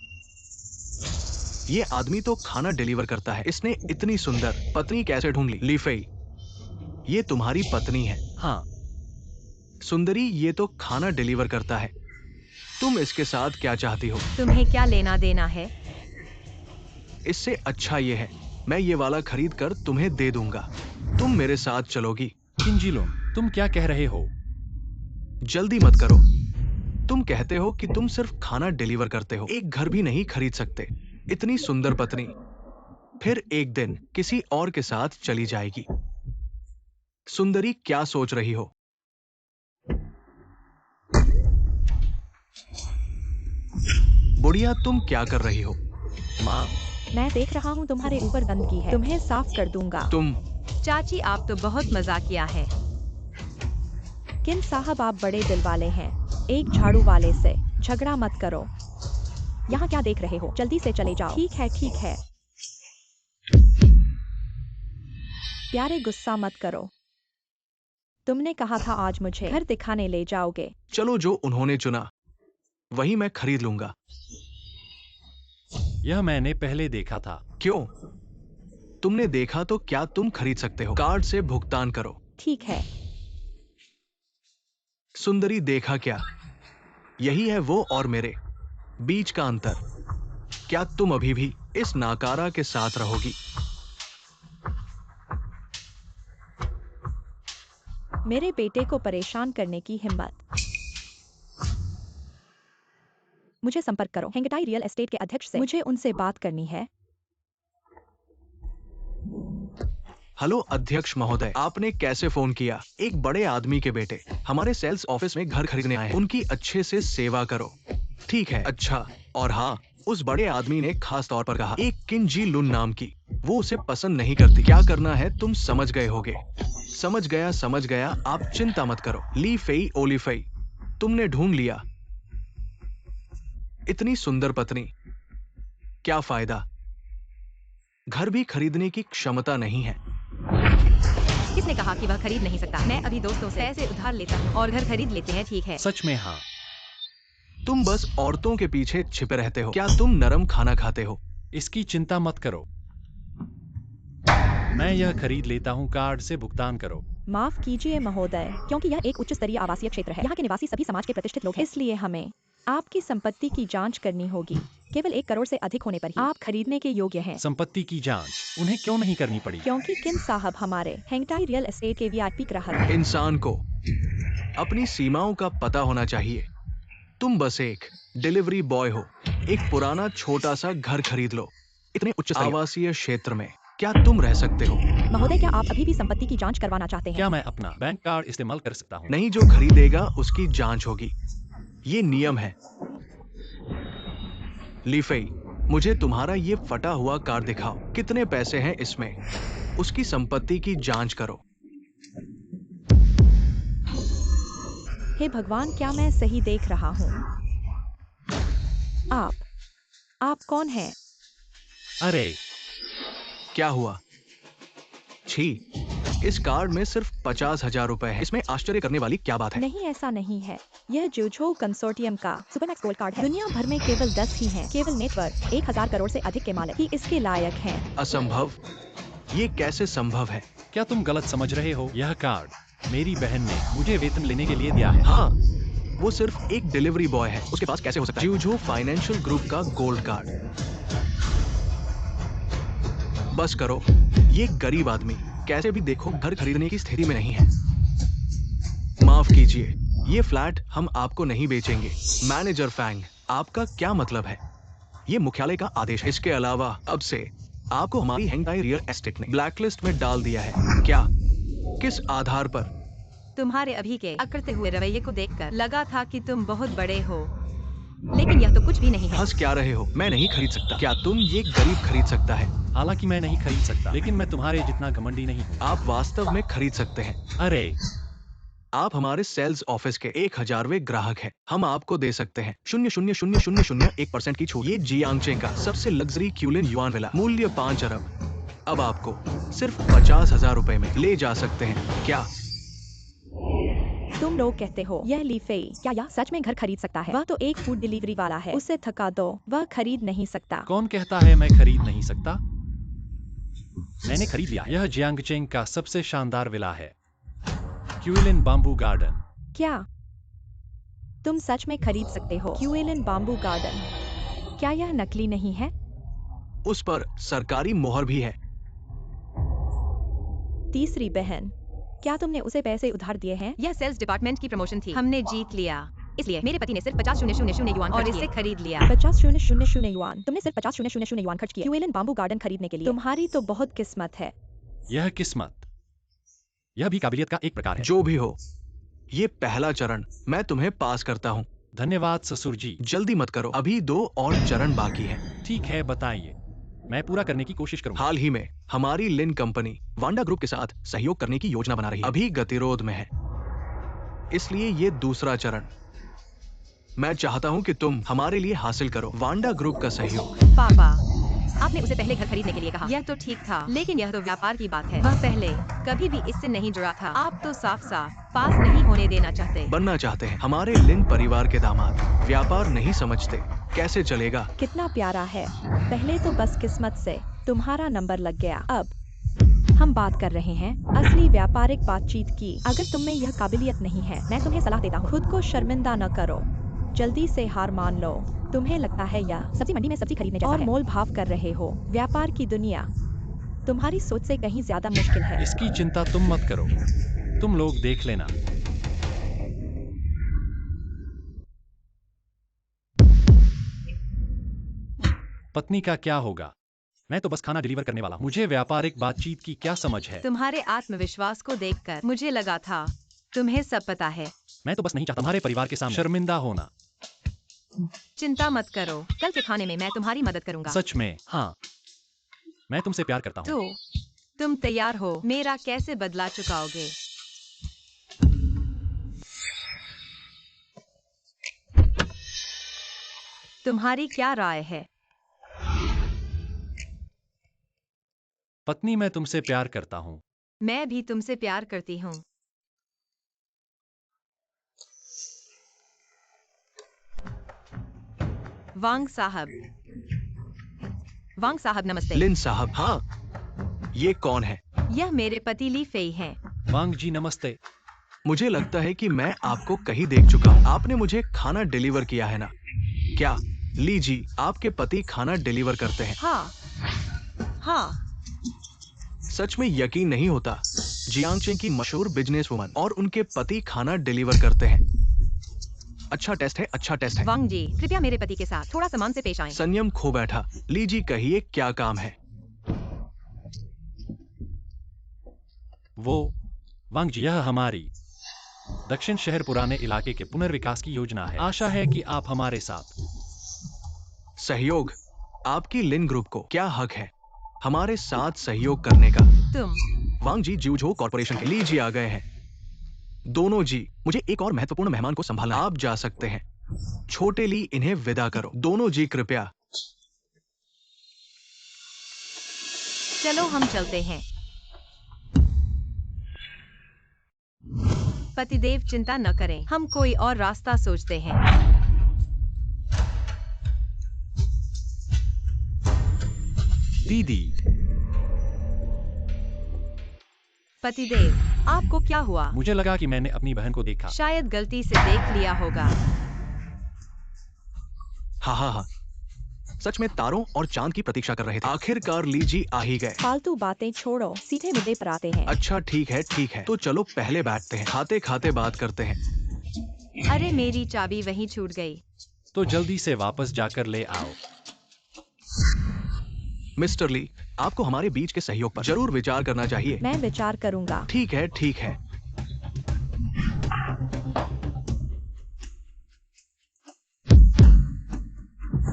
ये आदमी तो खाना डिलीवर करता है। इसने इतनी सुंदर पत्नी कैसे ढूंढ ली? लिफेई, ये तुम्हारी पत्नी है। हाँ। सुंदरी, ये तो खाना डिलीवर करता है। तुम इसके साथ क्या चाहती हो? तुम्हें क्या लेना देना है? इससे अच्छा ये है, मैं ये वाला खरीद कर तुम्हें दे दूंगा। तुम मेरे साथ चलोगी? किंजी लोन, तुम क्या कह रहे हो? जल्दी मत करो। तुम कहते हो कि तुम सिर्फ खाना डिलीवर करते हो, एक घर भी नहीं खरीद सकते। इतनी सुंदर पत्नी फिर एक दिन किसी और के साथ चली जाएगी। सुंदरी, क्या सोच रही हो? बुढ़िया, तुम क्या कर रही हो? माँ, मैं देख रहा हूँ तुम्हारे ऊपर गंदगी है, तुम्हें साफ कर दूंगा। तुम चाची, आप तो बहुत मजाकिया है। किन साहब, आप बड़े दिल वाले हैं। एक झाड़ू वाले से झगड़ा मत करो। यहाँ क्या देख रहे हो? जल्दी से चले जाओ। ठीक है, ठीक है। प्यारे, गुस्सा मत करो। तुमने कहा था आज मुझे घर दिखाने ले जाओगे। चलो, जो उन्होंने चुना वही मैं खरीद लूंगा। यह मैंने पहले देखा था। क्यों? तुमने देखा तो क्या तुम खरीद सकते हो? कार्ड से भुगतान करो। ठीक है। सुंदरी, देखा क्या? यही है वो और मेरे बीच का अंतर। क्या तुम अभी भी इस नाकारा के साथ रहोगी? मेरे बेटे को परेशान करने की हिम्मत। मुझे संपर्क करो, हेंगटाई रियल एस्टेट के अध्यक्ष से। मुझे उनसे बात करनी है। हेलो अध्यक्ष महोदय, आपने कैसे फोन किया? एक बड़े आदमी के बेटे हमारे सेल्स ऑफिस में घर खरीदने आए हैं। उनकी अच्छे से सेवा करो। ठीक है, अच्छा। और हाँ, उस बड़े आदमी ने खास तौर पर कहा एक किंजी लुन नाम की, वो उसे पसंद नहीं करती। क्या करना है तुम समझ गए होगे। समझ गया, समझ गया, आप चिंता मत करो। ली फेई ओ ली फेई, तुमने ढूंढ लिया। इतनी सुंदर पत्नी, क्या फायदा? घर भी खरीदने की क्षमता नहीं है। किसने कहा कि वह खरीद नहीं सकता? मैं अभी दोस्तों से पैसे उधार लेता हूँ और घर खरीद लेते हैं। ठीक है। सच में हाँ। तुम बस औरतों के पीछे छिपे रहते हो। क्या तुम नरम खाना खाते हो? इसकी चिंता मत करो, मैं यह खरीद लेता हूँ। कार्ड से भुगतान करो। माफ कीजिए महोदय, क्योंकि यह एक उच्च स्तरीय आवासीय क्षेत्र है। यहाँ के निवासी सभी समाज के प्रतिष्ठित लोग हैं, इसलिए हमें आपकी संपत्ति की जांच करनी होगी। केवल 1 करोड़ से अधिक होने पर ही आप खरीदने के योग्य हैं। संपत्ति की जांच उन्हें क्यों नहीं करनी पड़ी? क्योंकि किन साहब हमारे हेंगटाई रियल एस्टेट के वीआईपी ग्राहक हैं। इंसान को अपनी सीमाओं का पता होना चाहिए। तुम बस एक डिलीवरी बॉय हो। एक पुराना छोटा सा घर खरीद लो। इतने उच्च आवासीय क्षेत्र में क्या तुम रह सकते हो? महोदय, क्या आप अभी भी संपत्ति की जांच करवाना चाहते हैं? क्या मैं अपना बैंक कार्ड इस्तेमाल कर सकता हूँ? नहीं, जो खरीदेगा उसकी जांच होगी। ये नियम है। लीफेई, मुझे तुम्हारा ये फटा हुआ कार्ड दिखाओ। कितने पैसे हैं इसमें? उसकी संपत्ति की जांच करो। हे भगवान, क्या मैं सही देख रहा हूँ? आप कौन हैं? अरे क्या हुआ? छी, इस कार्ड में सिर्फ 50,000 रुपए है। इसमें आश्चर्य करने वाली क्या बात है? नहीं, ऐसा नहीं है। यह जोजो कंसोर्टियम का सुपरमैक्स गोल्ड कार्ड है। दुनिया भर में केवल 10 ही हैं। केवल नेटवर्क 1000 करोड़ से अधिक के मालिक ही इसके लायक हैं। असंभव। ये कैसे संभव है? क्या तुम गलत समझ रहे हो? यह कार्ड मेरी बहन ने मुझे वेतन लेने के लिए दिया है। हाँ, वो सिर्फ एक डिलीवरी बॉय है। उसके पास कैसे हो सकता है? जोजो फाइनेंशियल ग्रुप का गोल्ड कार्ड। बस करो। ये गरीब आदमी कैसे भी देखो घर खरीदने की स्थिति में नहीं है। माफ कीजिए, ये फ्लैट हम आपको नहीं बेचेंगे। मैनेजर फैंग, आपका क्या मतलब है? ये मुख्यालय का आदेश है। इसके अलावा अब से आपको हमारी हेंगटाई रियल एस्टेट ने ब्लैकलिस्ट में डाल दिया है। क्या? किस आधार पर? तुम्हारे अभी के अकड़ते हुए रवैये को देखकर लगा था कि तुम बहुत बड़े हो, लेकिन यह तो कुछ भी नहीं है। हंस क्या रहे हो? मैं नहीं खरीद सकता। क्या तुम ये गरीब खरीद सकता है? हालांकि मैं नहीं खरीद सकता, लेकिन मैं तुम्हारे जितना घमंडी नहीं हूँ। आप वास्तव में खरीद सकते हैं। अरे आप हमारे सेल्स ऑफिस के 1000वें ग्राहक हैं। हम आपको दे सकते हैं 0.0001% की छूट। ये जियांगचेंग का सबसे लग्जरी क्यूलिन युआन विला, मूल्य 5 अरब। अब आपको सिर्फ 50,000 रुपए में ले जा सकते हैं। क्या? तुम लोग कहते हो यह लीफेई क्या यह सच में घर खरीद सकता है? वह तो एक फूड डिलीवरी वाला है। उसे थका दो, वह खरीद नहीं सकता। कौन कहता है मैं खरीद नहीं सकता? मैंने खरीद लिया। यह जियांगचेंग का सबसे शानदार विला है, क्यूलिन बाम्बू गार्डन। क्या तुम सच में खरीद सकते हो क्यूएलिन बाम्बू गार्डन? क्या यह नकली नहीं है? उस पर सरकारी मोहर भी है। तीसरी बहन, क्या तुमने उसे पैसे उधार दिए हैं? यह सेल्स डिपार्टमेंट की प्रमोशन थी। हमने जीत लिया, इसलिए मेरे पति ने सिर्फ 50,000 युआन और इसे खरीद लिया। 50,000 युआन? तुमने सिर्फ 50,000 युआन खर्च किए क्यूएलिन बाम्बू गार्डन खरीदने के लिए? तुम्हारी तो बहुत किस्मत है। यह किस्मत, यह भी काबिलियत का एक प्रकार है। जो भी हो, ये पहला चरण मैं तुम्हें पास करता हूँ। धन्यवाद ससुर जी। जल्दी मत करो, अभी 2 और चरण बाकी हैं। ठीक है, बताइए, मैं पूरा करने की कोशिश करूंगा। हाल ही में हमारी लिन कंपनी वांडा ग्रुप के साथ सहयोग करने की योजना बना रही है। अभी गतिरोध में है, इसलिए ये दूसरा चरण मैं चाहता हूँ कि तुम हमारे लिए हासिल करो वांडा ग्रुप का सहयोग। पापा, आपने उसे पहले घर खरीदने के लिए कहा। यह तो ठीक था, लेकिन यह तो व्यापार की बात है। वह पहले कभी भी इससे नहीं जुड़ा था। आप तो साफ साफ पास नहीं होने देना चाहते। बनना चाहते हैं। हमारे लिन परिवार के दामाद व्यापार नहीं समझते। कैसे चलेगा? कितना प्यारा है। पहले तो बस किस्मत से तुम्हारा नंबर लग गया। अब हम बात कर रहे हैं असली व्यापारिक बातचीत की। अगर तुम में यह काबिलियत नहीं है, मैं तुम्हें सलाह देता हूँ, खुद को शर्मिंदा न करो। जल्दी से हार मान लो। तुम्हें लगता है यह सब्जी मंडी में सब्जी खरीदने जैसा और मोल भाव कर रहे हो। व्यापार की दुनिया तुम्हारी सोच से कहीं ज्यादा मुश्किल है। इसकी चिंता तुम मत करो, तुम लोग देख लेना। पत्नी का क्या होगा? मैं तो बस खाना डिलीवर करने वाला हूँ। मुझे व्यापारिक बातचीत की क्या समझ है? तुम्हारे आत्मविश्वास को देखकर मुझे लगा था तुम्हें सब पता है। मैं तो बस नहीं चाहता तुम्हारे परिवार के सामने शर्मिंदा होना। चिंता मत करो, कल के खाने में मैं तुम्हारी मदद करूंगा। सच में? हाँ, मैं तुमसे प्यार करता हूँ। तो तुम तैयार हो? मेरा कैसे बदला चुकाओगे? तुम्हारी क्या राय है? पत्नी, मैं तुमसे प्यार करता हूँ। मैं भी तुमसे प्यार करती हूँ। वांग साहब नमस्ते। लिन साहब, हाँ, ये कौन है? यह मेरे पति ली फेई हैं। वांग जी नमस्ते। मुझे लगता है कि मैं आपको कहीं देख चुका हूँ। आपने मुझे खाना डिलीवर किया है ना? क्या लीजिए, आपके पति खाना डिलीवर करते हैं। हाँ हाँ, सच में यकीन नहीं होता। जियांगचे की मशहूर बिजनेस वुमन और उनके पति खाना डिलीवर करते हैं। अच्छा टेस्ट है, अच्छा टेस्ट है। वांग जी, कृपया मेरे पति के साथ थोड़ा सम्मान से पेश आएं। संयम खो बैठा। लीजिए, कहिए क्या काम है? वो वांग जी, यह हमारी दक्षिण शहर पुराने इलाके के पुनर्विकास की योजना है। आशा है कि आप हमारे साथ सहयोग? आपकी लिन ग्रुप को क्या हक है हमारे साथ सहयोग करने का? तुम वांग जी जिउजो कॉर्पोरेशन के लीजिए आ गए हैं। दोनों जी, मुझे एक और महत्वपूर्ण मेहमान को संभालना है। आप जा सकते हैं। छोटे ली, इन्हें विदा करो। दोनों जी कृपया। चलो हम चलते हैं। पतिदेव चिंता न करें, हम कोई और रास्ता सोचते हैं। दीदी। पतिदेव, आपको क्या हुआ? मुझे लगा कि मैंने अपनी बहन को देखा। शायद गलती से देख लिया होगा। हाँ हाँ हाँ, सच में तारों और चांद की प्रतीक्षा कर रहे थे। आखिरकार लीजी आ ही गए। फालतू बातें छोड़ो, सीधे मुद्दे पर आते हैं। अच्छा ठीक है, तो चलो पहले बैठते हैं, खाते खाते बात करते हैं। अरे मेरी चाबी वहीं छूट गई। तो जल्दी से वापस जाकर ले आओ। मिस्टर ली, आपको हमारे बीच के सहयोग पर जरूर विचार करना चाहिए। मैं विचार करूंगा। ठीक है, ठीक है।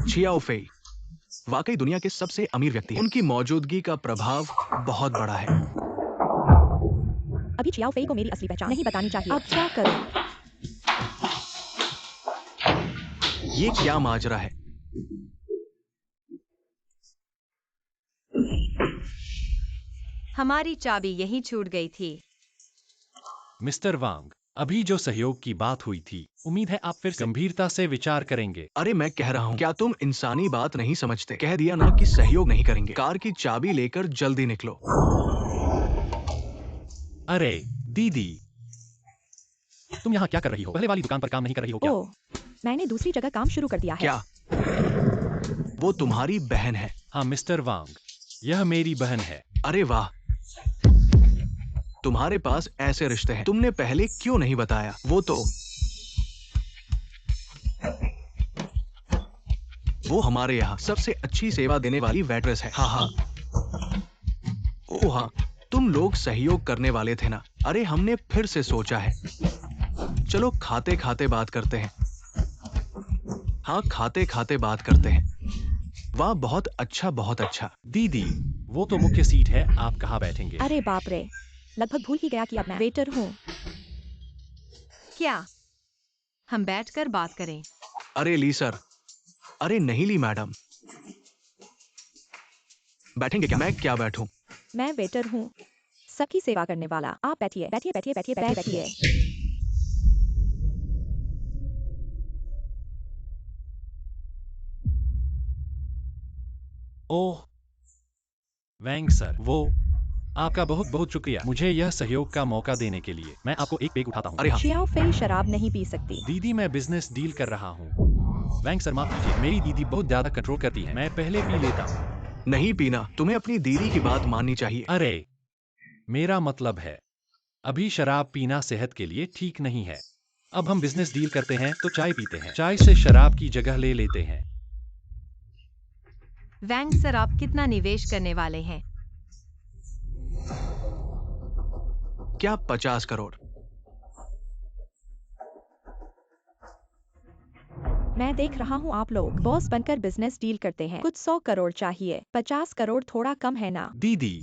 छियाओ फेई वाकई दुनिया के सबसे अमीर व्यक्ति हैं। उनकी मौजूदगी का प्रभाव बहुत बड़ा है। अभी चियाओ फेई को मेरी असली पहचान नहीं बतानी चाहिए। अब क्या करूं? ये क्या माजरा है? हमारी चाबी यहीं छूट गई थी। मिस्टर वांग, अभी जो सहयोग की बात हुई थी, उम्मीद है आप फिर गंभीरता से विचार करेंगे। अरे मैं कह रहा हूँ, क्या तुम इंसानी बात नहीं समझते? कह दिया ना कि सहयोग नहीं करेंगे। कार की चाबी लेकर जल्दी निकलो। अरे दीदी, तुम यहाँ क्या कर रही हो? पहले वाली दुकान पर काम नहीं कर रही हो क्या? ओह, मैंने दूसरी जगह काम शुरू कर दिया है। क्या वो तुम्हारी बहन है? हाँ मिस्टर वांग, यह मेरी बहन है। अरे वाह, तुम्हारे पास ऐसे रिश्ते हैं। तुमने पहले क्यों नहीं बताया? वो हमारे यहाँ सबसे अच्छी सेवा देने वाली वेट्रेस है। हाँ हाँ। ओह हाँ, तुम लोग सहयोग करने वाले थे ना? अरे हमने फिर से सोचा है। चलो खाते खाते बात करते हैं। हाँ, खाते खाते बात करते हैं। वाह, बहुत अच्छा, बहुत अच्छा। दीदी, वो तो मुख्य सीट है, आप कहाँ बैठेंगे? अरे बाप रे, लगभग भूल ही गया कि अब मैं वेटर हूँ। क्या हम बैठकर बात करें? अरे ली सर, अरे नहीं ली मैडम, बैठेंगे क्या? मैं क्या बैठूं? मैं वेटर हूँ, सबकी सेवा करने वाला। आप बैठिए बैठिए बैठिए बैठिए बैठिए। ओह वैंग सर, वो आपका बहुत बहुत शुक्रिया मुझे यह सहयोग का मौका देने के लिए। मैं आपको एक पेग उठाता हूँ। अरे हाँ। चियाओ फेई शराब नहीं पी सकती। दीदी, मैं बिजनेस डील कर रहा हूँ। वैंग सर माफ कीजिए, मेरी दीदी बहुत ज्यादा कंट्रोल करती है। मैं पहले पी लेता हूँ। नहीं पीना, तुम्हें अपनी दीदी की बात माननी चाहिए। अरे मेरा मतलब है, अभी शराब पीना सेहत के लिए ठीक नहीं है। अब हम बिजनेस डील करते हैं तो चाय पीते हैं। चाय से शराब की जगह ले लेते हैं। वैंग सर, आप कितना निवेश करने वाले हैं? क्या 50 करोड़? मैं देख रहा हूँ आप लोग बॉस बनकर बिजनेस डील करते हैं। कुछ 100 करोड़ चाहिए। 50 करोड़ थोड़ा कम है ना? दीदी,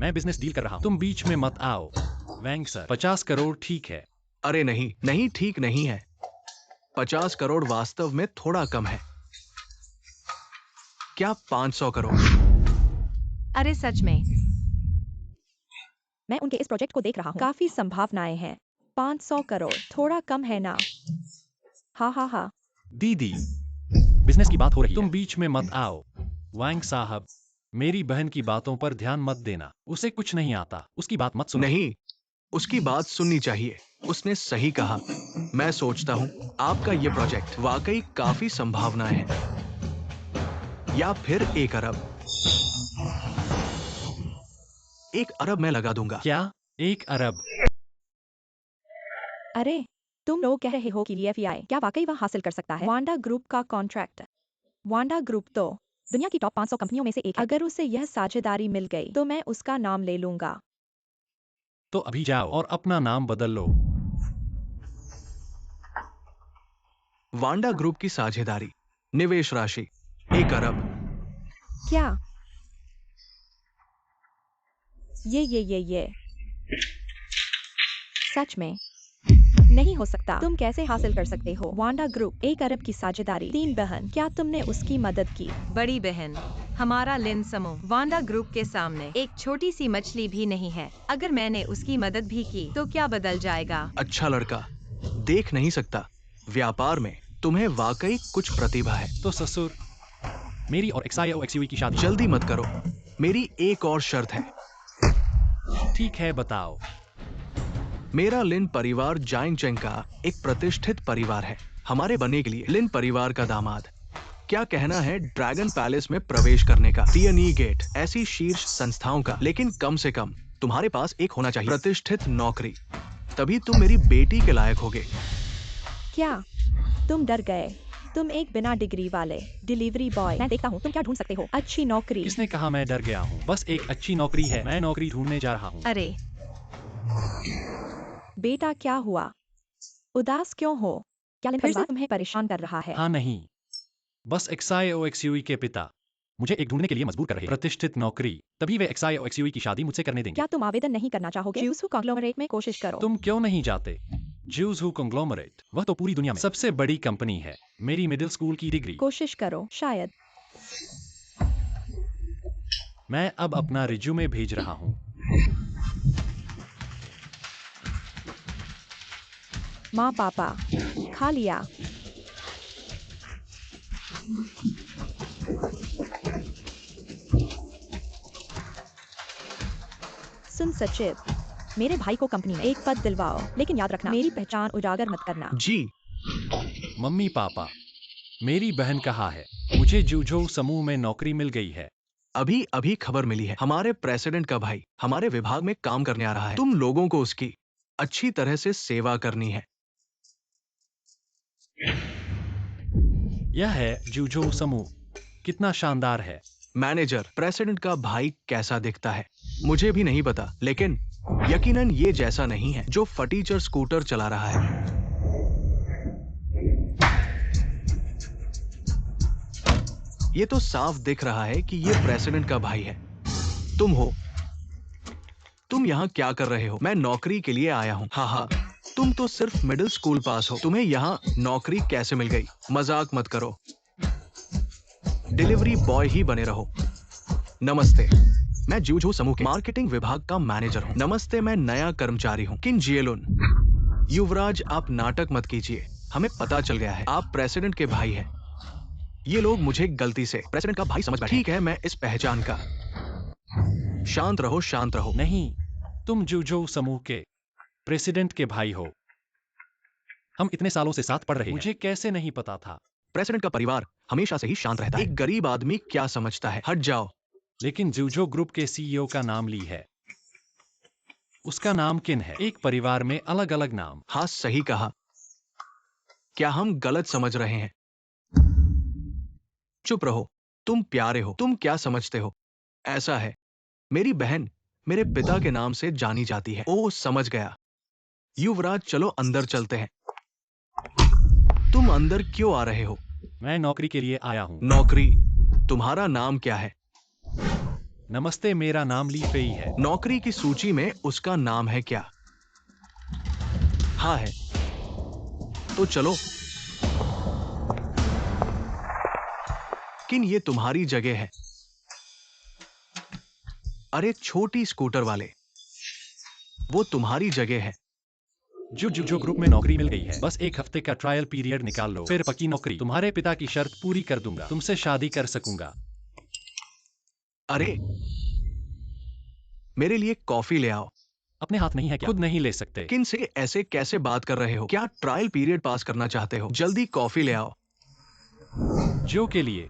मैं बिजनेस डील कर रहा हूँ, तुम बीच में मत आओ। वैंग सर, 50 करोड़ ठीक है। अरे नहीं नहीं, ठीक नहीं है। 50 करोड़ वास्तव में थोड़ा कम है। क्या 500 करोड़? अरे सच में? मैं उनके इस प्रोजेक्ट को देख रहा हूँ, काफी संभावनाएं हैं। 500 करोड़ थोड़ा कम है ना? हाँ हाँ हाँ। दीदी, बिजनेस की बात हो रही है, तुम बीच में मत आओ। वैंग साहब, मेरी बहन की बातों पर ध्यान मत देना, उसे कुछ नहीं आता, उसकी बात मत सुनो। नहीं, उसकी बात सुननी चाहिए। उसने सही कहा। मैं सोचता हूँ आपका ये प्रोजेक्ट वाकई काफी संभावनाएं हैं। या फिर 1 अरब। 1 अरब मैं लगा दूंगा। क्या? 1 अरब? अरे, तुम लोग कह रहे हो कि EFEI क्या वाकई वह हासिल कर सकता है? वांडा ग्रुप का कॉन्ट्रैक्ट। वांडा ग्रुप तो दुनिया की टॉप 500 कंपनियों में से एक है। अगर उसे यह साझेदारी मिल गई तो मैं उसका नाम ले लूंगा। तो अभी जाओ और अपना नाम बदल लो। वांडा ग्रुप की साझेदारी, निवेश राशि 1 अरब। क्या? ये सच में नहीं हो सकता। तुम कैसे हासिल कर सकते हो? वांडा ग्रुप 1 अरब की साझेदारी। 3 बहन, क्या तुमने उसकी मदद की? बड़ी बहन, हमारा लिन समूह वांडा ग्रुप के सामने एक छोटी सी मछली भी नहीं है। अगर मैंने उसकी मदद भी की तो क्या बदल जाएगा? अच्छा लड़का, देख नहीं सकता। व्यापार में तुम्हें वाकई कुछ प्रतिभा है। तो ससुर, मेरी और XIOXUE की शादी। जल्दी मत करो, मेरी एक और शर्त है। ठीक है, बताओ। मेरा लिन परिवार जाइंग का एक प्रतिष्ठित परिवार है। हमारे बनने के लिए लिन परिवार का दामाद क्या कहना है ड्रैगन पैलेस में प्रवेश करने का? TNE गेट, ऐसी शीर्ष संस्थाओं का। लेकिन कम से कम तुम्हारे पास एक होना चाहिए प्रतिष्ठित नौकरी। तभी तुम मेरी बेटी के लायक होगे। क्या? तुम डर गए? तुम एक बिना डिग्री वाले डिलीवरी बॉय। मैं देखता हूँ तुम क्या ढूंढ सकते हो। अच्छी नौकरी। किसने कहा मैं डर गया हूँ? बस एक अच्छी नौकरी है। मैं नौकरी ढूंढने जा रहा हूँ। अरे बेटा, क्या हुआ? उदास क्यों हो? क्या लिन परिवार तुम्हें परेशान कर रहा है? हाँ नहीं, बस XIOXUE के पिता मुझे एक ढूंढने के लिए मजबूर कर रहे हैं। प्रतिष्ठित नौकरी। तभी वे XIOXUE की शादी मुझसे करने देंगे। क्या तुम आवेदन नहीं करना चाहोगे? ज्यूसू कॉन्ग्लोमरेट में कोशिश करो। तुम क्यों नहीं जाते? ज्यूजू कॉन्ग्लोमरेट, वह तो पूरी दुनिया में सबसे बड़ी कंपनी है। मेरी मिडिल स्कूल की डिग्री। कोशिश करो, शायद। मैं अब अपना रिज्यूमे भेज रहा हूँ। माँ पापा, खा लिया। सुन सचिव, मेरे भाई को कंपनी में एक पद दिलवाओ, लेकिन याद रखना मेरी पहचान उजागर मत करना। जी। मम्मी पापा, मेरी बहन कहाँ है? मुझे जूझो समूह में नौकरी मिल गई है। अभी अभी खबर मिली है, हमारे प्रेसिडेंट का भाई हमारे विभाग में काम करने आ रहा है। तुम लोगों को उसकी अच्छी तरह से सेवा करनी है। यह है जूझो समूह। कितना शानदार है। मैनेजर, प्रेसिडेंट का भाई कैसा दिखता है मुझे भी नहीं पता, लेकिन यकीनन ये जैसा नहीं है जो फटीचर स्कूटर चला रहा है। ये तो साफ दिख रहा है कि ये प्रेसिडेंट का भाई है। तुम हो। तुम यहाँ क्या कर रहे हो? मैं नौकरी के लिए आया हूँ। हाँ, तुम तो सिर्फ मिडिल स्कूल पास हो। तुम्हें यहाँ नौकरी कैसे मिल गई? मजाक मत करो। डिलीवरी बॉय ही बने रहो। नमस्ते, मैं जूझो समूह के मार्केटिंग विभाग का मैनेजर हूँ। नमस्ते, मैं नया कर्मचारी हूँ। किन जियलुन। युवराज, आप नाटक मत कीजिए। हमें पता चल गया है आप प्रेसिडेंट के भाई हैं। ये लोग मुझे गलती से प्रेसिडेंट का भाई समझ बैठे। ठीक है, मैं इस पहचान का। शांत रहो, शांत रहो। नहीं, तुम जूझो समूह के प्रेसिडेंट के भाई हो। हम इतने सालों से साथ पढ़ रहे हैं। मुझे कैसे नहीं पता था? प्रेसिडेंट का परिवार हमेशा से ही शांत रहता है। एक गरीब आदमी क्या समझता है? हट जाओ। लेकिन जूझो ग्रुप के CEO का नाम ली है। उसका नाम किन है? एक परिवार में अलग अलग नाम। हाँ, सही कहा। क्या हम गलत समझ रहे हैं? चुप रहो। तुम प्यारे हो। तुम क्या समझते हो? ऐसा है, मेरी बहन मेरे पिता के नाम से जानी जाती है। ओह, समझ गया। युवराज, चलो अंदर चलते हैं। तुम अंदर क्यों आ रहे हो? मैं नौकरी के लिए आया हूँ। नौकरी? तुम्हारा नाम क्या है? नमस्ते, मेरा नाम ली फेई है। नौकरी की सूची में उसका नाम है क्या? हाँ है। तो चलो। किन ये तुम्हारी जगह है? अरे छोटी स्कूटर वाले, वो तुम्हारी जगह है। जूझो ग्रुप में नौकरी मिल गई है। बस एक हफ्ते का ट्रायल पीरियड निकाल लो, फिर पक्की नौकरी। तुम्हारे पिता की शर्त पूरी कर दूंगा। तुमसे शादी कर सकूंगा। अरे, मेरे लिए कॉफी ले आओ। अपने हाथ नहीं है क्या? खुद नहीं ले सकते। किन से ऐसे कैसे बात कर रहे हो? क्या ट्रायल पीरियड पास करना चाहते हो? जल्दी कॉफी ले आओ। जो के लिए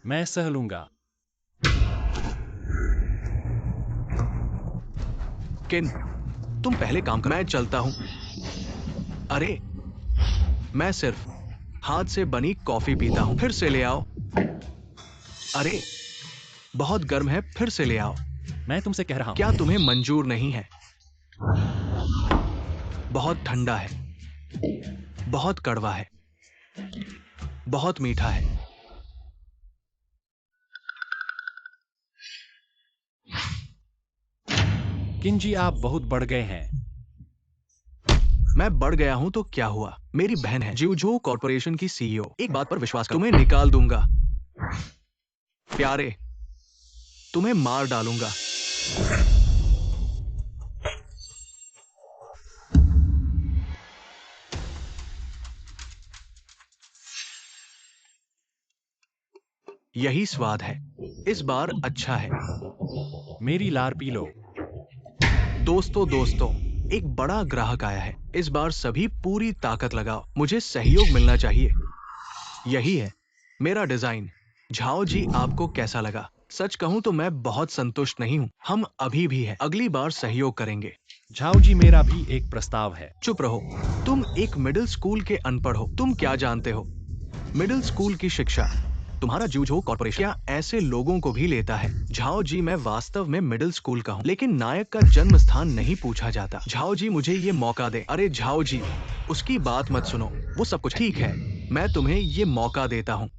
मैं सह लूंगा। किन, तुम पहले काम कर, मैं चलता हूं। अरे, मैं सिर्फ हाथ से बनी कॉफी पीता हूं। फिर से ले आओ। अरे, बहुत गर्म है, फिर से ले आओ। मैं तुमसे कह रहा हूं। क्या तुम्हें मंजूर नहीं है? बहुत ठंडा है, बहुत कड़वा है, बहुत मीठा है। किन जी, आप बहुत बढ़ गए हैं। मैं बढ़ गया हूं तो क्या हुआ? मेरी बहन है, जिउजो कॉर्पोरेशन की सीईओ। एक बात पर विश्वास करो, तुम्हें निकाल दूंगा। प्यारे, तुम्हें मार डालूंगा। यही स्वाद है, इस बार अच्छा है। मेरी लार पी लो। दोस्तों, एक बड़ा ग्राहक आया है। इस बार सभी पूरी ताकत लगाओ, मुझे सहयोग मिलना चाहिए। यही है मेरा डिजाइन। झाओ जी, आपको कैसा लगा? सच कहूं तो मैं बहुत संतुष्ट नहीं हूं। हम अभी भी हैं, अगली बार सहयोग करेंगे। झाओ जी, मेरा भी एक प्रस्ताव है। चुप रहो, तुम एक मिडिल स्कूल के अनपढ़ हो। तुम क्या जानते हो मिडिल स्कूल की शिक्षा? तुम्हारा जिउजो कॉर्पोरेशन क्या ऐसे लोगों को भी लेता है? झाओ जी, मैं वास्तव में मिडिल स्कूल का हूँ, लेकिन नायक का जन्म स्थान नहीं पूछा जाता। झाओ जी, मुझे ये मौका दे। अरे झाओ जी, उसकी बात मत सुनो, वो सब कुछ ठीक है। मैं तुम्हें ये मौका देता हूँ।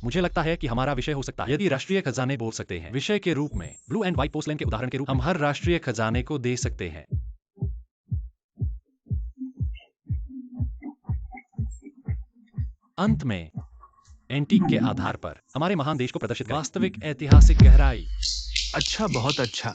मुझे लगता है कि हमारा विषय हो सकता है, यदि राष्ट्रीय खजाने बोल सकते हैं, विषय के रूप में ब्लू एंड व्हाइट पोर्सलेन के उदाहरण के रूप में हम हर राष्ट्रीय खजाने को दे सकते हैं। अंत में एंटीक के आधार पर हमारे महान देश को प्रदर्शित करें। वास्तविक ऐतिहासिक गहराई। अच्छा, बहुत अच्छा।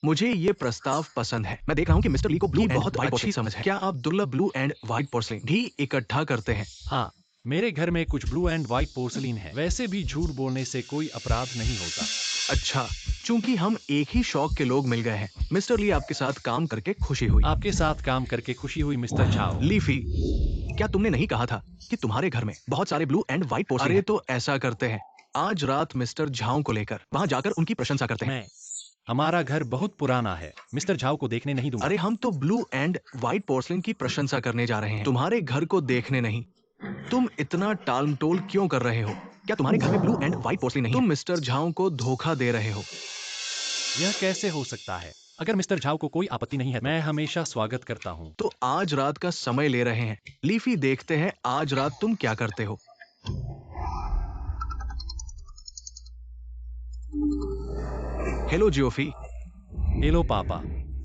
मुझे ये प्रस्ताव पसंद है। मैं देख रहा हूँ कि मिस्टर ली को ब्लू बहुत अच्छी समझ है। क्या आप दुर्लभ ब्लू एंड व्हाइट पोर्सलेन भी इकट्ठा करते हैं? हाँ, मेरे घर में कुछ ब्लू एंड व्हाइट पोर्सलीन है। वैसे भी झूठ बोलने से कोई अपराध नहीं होता। अच्छा, चूंकि हम एक ही शौक के लोग मिल गए हैं, मिस्टर ली, आपके साथ काम करके खुशी हुई। आपके साथ काम करके खुशी हुई मिस्टर झाओ। लीफी, क्या तुमने नहीं कहा था कि तुम्हारे घर में बहुत सारे ब्लू एंड व्हाइट पोर्सलेन हैं? तो ऐसा करते हैं, आज रात मिस्टर झाओ को लेकर वहां जाकर उनकी प्रशंसा करते हैं। हमारा घर बहुत पुराना है, मिस्टर झाओ को देखने नहीं दूंगा। अरे, हम तो ब्लू एंड व्हाइट पोर्सलेन की प्रशंसा करने जा रहे हैं, तुम्हारे घर को देखने नहीं। तुम इतना टालमटोल क्यों कर रहे हो? क्या तुम्हारे घर में ब्लू एंड व्हाइट पोर्सलेन नहीं? तुम मिस्टर झाओ को धोखा दे रहे हो। यह कैसे हो सकता है? अगर मिस्टर झाओ को कोई आपत्ति नहीं है, मैं हमेशा स्वागत करता हूँ। तो आज रात का समय ले रहे हैं। लीफी, देखते हैं आज रात तुम क्या करते हो। हेलो जियोफी। हेलो पापा,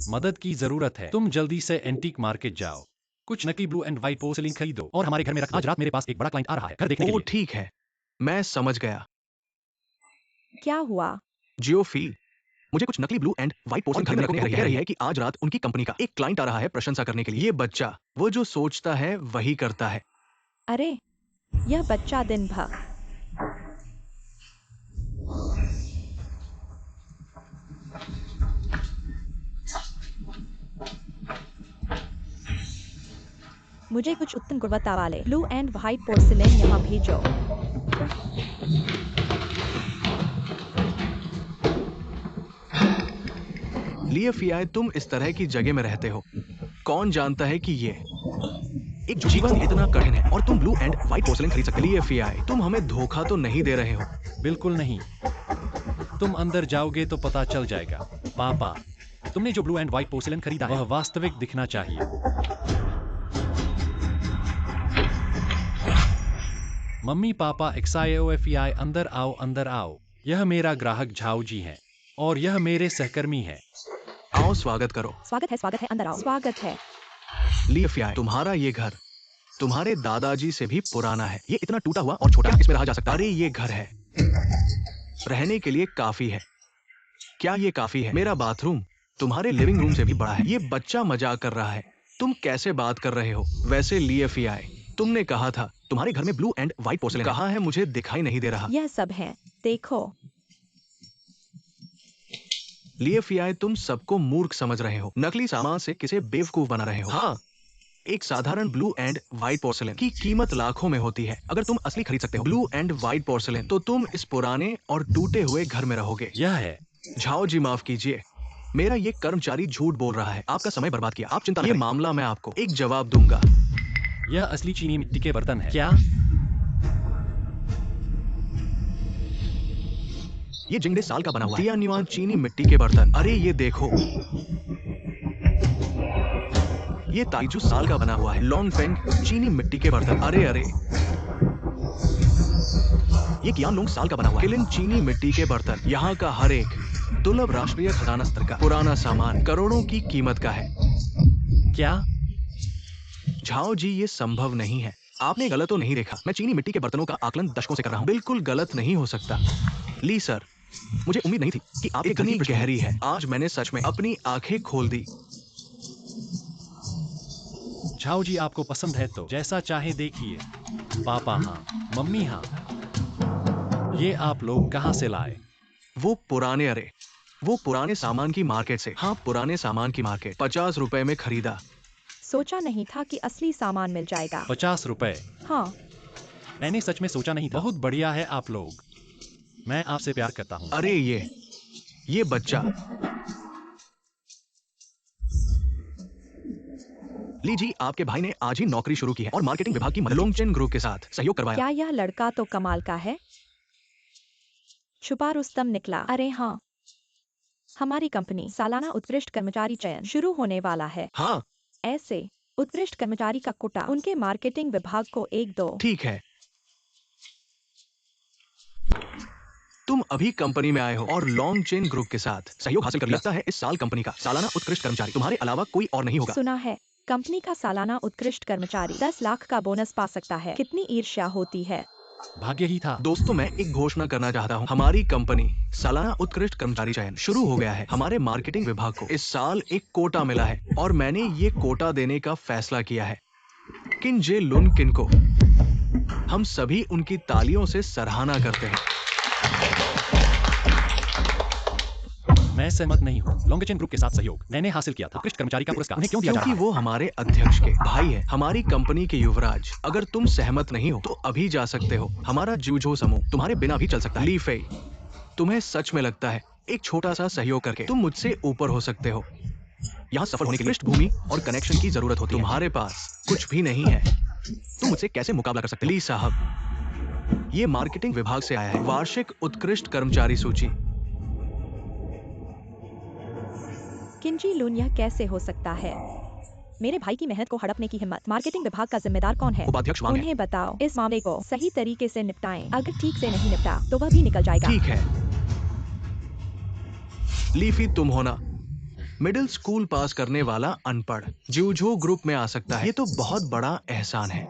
मदद की जरूरत है। तुम जल्दी से एंटीक मार्केट जाओ, कुछ नकली ब्लू एंड व्हाइट पोर्सलीन खरीदो और हमारे घर में रख। आज रात मेरे पास एक बड़ा क्लाइंट आ रहा है घर देखने के ओ लिए। ठीक है, मैं समझ गया। क्या हुआ? जियोफी, मुझे कुछ नकली ब्लू एंड व्हाइट पोर्सलेन खरीदने को कह रही है कि आज रात उनकी कंपनी का एक क्लाइंट आ रहा है प्रशंसा करने के लिए। ये बच्चा, वो जो सोचता है वही करता है। अरे, यह बच्चा दिन भर मुझे कुछ उत्तम गुणवत्ता वाले ब्लू एंड व्हाइट पोर्सिलेन यहाँ भेजो। लिएफियाई, तुम इस तरह की जगह में रहते हो, कौन जानता है कि ये एक जीवन इतना कठिन है और तुम ब्लू एंड व्हाइट पोर्सलेन खरीद सकते हो। लिएफियाई, तुम हमें धोखा तो नहीं दे रहे हो? बिल्कुल नहीं, तुम अंदर जाओगे तो पता चल जाएगा। पापा, तुमने जो ब्लू एंड व्हाइट पोर्सलेन खरीदा है वह वास्तविक दिखना चाहिए। मम्मी पापा, XIOFEI, अंदर आओ, अंदर आओ। यह मेरा ग्राहक झाओ जी है और यह मेरे सहकर्मी है। आओ, स्वागत करो। स्वागत है, अंदर आओ। स्वागत है। लिएफियाई, तुम्हारा ये घर तुम्हारे दादाजी से भी पुराना है। ये इतना टूटा हुआ और छोटा, इसमें रहा जा सकता है? अरे, ये घर है, रहने के लिए काफी है। क्या ये काफी है? मेरा बाथरूम तुम्हारे लिविंग रूम से भी बड़ा है। ये बच्चा मजाक कर रहा है, तुम कैसे बात कर रहे हो? वैसे लिएफियाई, तुमने कहा था तुम्हारे घर में ब्लू एंड व्हाइट पोर्सलेन कहाँ है? मुझे दिखाई नहीं दे रहा। यह सब है, देखो। लिएफियाई, तुम सबको मूर्ख समझ रहे हो। नकली सामान से किसे बेवकूफ बना रहे हो। हाँ, एक साधारण ब्लू एंड व्हाइट पोर्सलेन की कीमत लाखों में होती है। अगर तुम असली खरीद सकते हो ब्लू एंड व्हाइट पोर्सलेन, तो तुम इस पुराने और टूटे हुए घर में रहोगे। यह है। झाओ जी, माफ कीजिए, मेरा ये कर्मचारी झूठ बोल रहा है। आपका समय बर्बाद किया। आप चिंता न करें। ये मामला मैं आपको एक जवाब दूंगा। यह असली चीनी मिट्टी के बर्तन है क्या? ये जिंगडे साल का बना हुआ है। तियान्युआन चीनी मिट्टी के बर्तन। अरे ये देखो, ये ताइजू साल का बना हुआ है। लॉन्गफेंग चीनी मिट्टी के बर्तन। अरे अरे, ये कियानलोंग साल का बना हुआ है। किलिन चीनी मिट्टी के बर्तन। यहाँ का हर एक दुर्लभ राष्ट्रीय खजाना स्तर का पुराना सामान करोड़ों की कीमत का है। क्या? झाओ जी, ये संभव नहीं है। आपने गलत तो नहीं देखा। मैं चीनी मिट्टी के बर्तनों का आकलन दशकों से कर रहा हूँ। बिल्कुल गलत नहीं हो सकता। ली सर, मुझे उम्मीद नहीं थी कि आप इतनी गहरी है। आज मैंने सच में अपनी आंखें खोल दी। झाओ जी, आपको पसंद है तो जैसा चाहे देखिए। पापा हाँ, मम्मी हाँ। ये आप लोग कहाँ से लाए? वो पुराने सामान की मार्केट से। हाँ, पुराने सामान की मार्केट। 50 रुपए में खरीदा। सोचा नहीं था कि असली सामान मिल जाएगा। 50 रुपए? हाँ। मैंने सच में सोचा नहीं था। बहुत बढ़िया है आप लोग। मैं आपसे प्यार करता हूँ। अरे ये बच्चा। ली जी, आपके भाई ने आज ही नौकरी शुरू की है और मार्केटिंग विभाग की लोंगचेन ग्रुप के साथ सहयोग करवाया। क्या यह लड़का तो कमाल का है? छुपा रुस्तम निकला। अरे हाँ, हमारी कंपनी सालाना उत्कृष्ट कर्मचारी चयन शुरू होने वाला है। हाँ, ऐसे उत्कृष्ट कर्मचारी का कोटा उनके मार्केटिंग विभाग को 1-2। ठीक है, तुम अभी कंपनी में आए हो और लॉन्गचेन ग्रुप के साथ सहयोग हासिल कर लिया। लगता है इस साल कंपनी का सालाना उत्कृष्ट कर्मचारी तुम्हारे अलावा कोई और नहीं होगा। सुना है कंपनी का सालाना उत्कृष्ट कर्मचारी 10 लाख का बोनस पा सकता है। कितनी ईर्ष्या होती है। भाग्य ही था। दोस्तों, मैं एक घोषणा करना चाहता हूँ। हमारी कंपनी सालाना उत्कृष्ट कर्मचारी चयन शुरू हो गया है। हमारे मार्केटिंग विभाग को इस साल एक कोटा मिला है और मैंने ये कोटा देने का फैसला किया है। किन जे लुन किन को हम सभी उनकी तालियों से सराहना करते हैं। मैं सहमत नहीं हूँ। लॉन्गचेन ग्रुप के साथ सहयोग मैंने हासिल किया था। उत्कृष्ट कर्मचारी का पुरस्कार उन्हें क्यों दिया जा रहा है? क्योंकि वो हमारे अध्यक्ष के भाई है, हमारी कंपनी के युवराज। अगर तुम सहमत नहीं हो तो अभी जा सकते हो। हमारा जूझो समूह तुम्हारे बिना भी चल सकता है। ली फेई, तुम्हें सच में लगता है एक छोटा सा सहयोग करके तुम मुझसे ऊपर हो सकते हो? यहाँ सफल होने के लिए पृष्ठभूमि और कनेक्शन की जरूरत होती है। तुम्हारे पास कुछ भी नहीं है, तुम मुझसे कैसे मुकाबला कर सकते? ली साहब, ये मार्केटिंग विभाग से आया है। वार्षिक उत्कृष्ट कर्मचारी सूची। किंजी लून, यह कैसे हो सकता है? मेरे भाई की मेहनत को हड़पने की हिम्मत। मार्केटिंग विभाग का जिम्मेदार कौन है? उपाध्यक्ष वांग है। उन्हें बताओ इस मामले को सही तरीके से निपटाएं। अगर ठीक से नहीं निपटा तो वह भी निकल जाएगा। ठीक है। लीफी, तुम होना मिडिल स्कूल पास करने वाला अनपढ़ जूझो ग्रुप में आ सकता है। ये तो बहुत बड़ा एहसान है।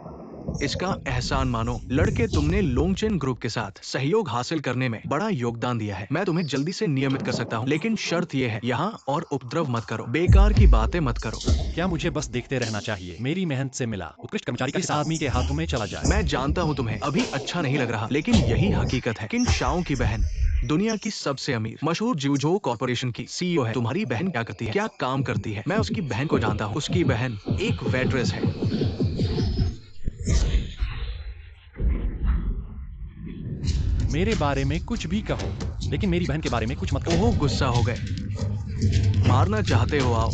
इसका एहसान मानो। लड़के, तुमने लोंगचेन ग्रुप के साथ सहयोग हासिल करने में बड़ा योगदान दिया है। मैं तुम्हें जल्दी से नियमित कर सकता हूँ, लेकिन शर्त यह है यहाँ और उपद्रव मत करो, बेकार की बातें मत करो। क्या मुझे बस देखते रहना चाहिए? मेरी मेहनत से मिला उत्कृष्ट कर्मचारी इस आदमी के हाथों में चला जाए। मैं जानता हूँ तुम्हें अभी अच्छा नहीं लग रहा, लेकिन यही हकीकत है। किन शाओ की बहन दुनिया की सबसे अमीर मशहूर जूझो कॉर्पोरेशन की CEO है। तुम्हारी बहन क्या करती है? क्या काम करती है? मैं उसकी बहन को जानता हूँ। उसकी बहन एक वेट्रेस है। मेरे बारे में कुछ भी कहो, लेकिन मेरी बहन के बारे में कुछ मत कहो। ओह, गुस्सा हो गए। मारना चाहते हो? आओ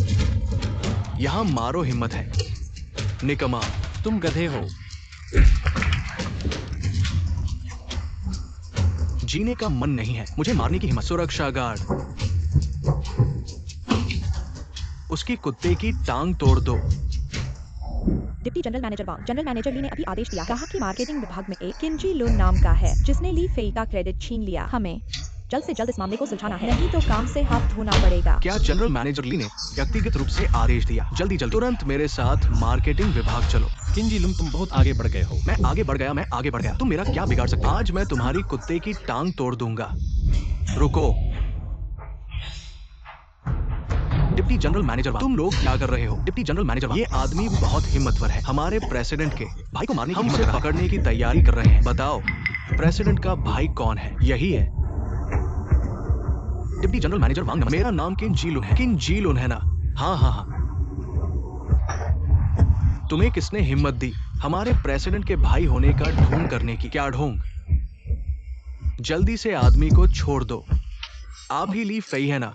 यहाँ मारो, हिम्मत है। निकम्मा, तुम गधे हो। जीने का मन नहीं है, मुझे मारने की हिम्मत। सुरक्षा गार्ड, उसकी कुत्ते की टांग तोड़ दो। डिप्टी जनरल मैनेजर वांग, जनरल मैनेजर ली ने अभी आदेश दिया, कहा कि मार्केटिंग विभाग में एक किंजी लून नाम का है जिसने ली फेई का क्रेडिट छीन लिया। हमें जल्द से जल्द इस मामले को सुलझाना है, नहीं तो काम से हाथ धोना पड़ेगा। क्या जनरल मैनेजर ली ने व्यक्तिगत रूप से आदेश दिया? जल्दी जल्दी तुरंत मेरे साथ मार्केटिंग विभाग चलो। किंजी लुन, तुम बहुत आगे बढ़ गए हो। मैं आगे बढ़ गया। तुम मेरा क्या बिगाड़ सकते? आज मैं तुम्हारी कुत्ते की टांग तोड़ दूंगा। रुको। डिप्टी जनरल मैनेजर वांग, तुम लोग क्या कर रहे हो? डिप्टी जनरल मैनेजर वांग, ये आदमी बहुत हिम्मतवर है। हमारे प्रेसिडेंट के भाई को मारने की हिम्मत रखता है। पकड़ने की तैयारी कर रहे हैं। बताओ प्रेसिडेंट का भाई कौन है? यही है डिप्टी जनरल मैनेजर वांग। मेरा नाम किन जी लुन है। किन जी लुन है ना? हाँ। तुम्हें किसने हिम्मत दी हमारे प्रेसिडेंट के भाई होने का ढोंग करने की? क्या ढोंग? जल्दी से आदमी को छोड़ दो। आप ही ली फई है ना?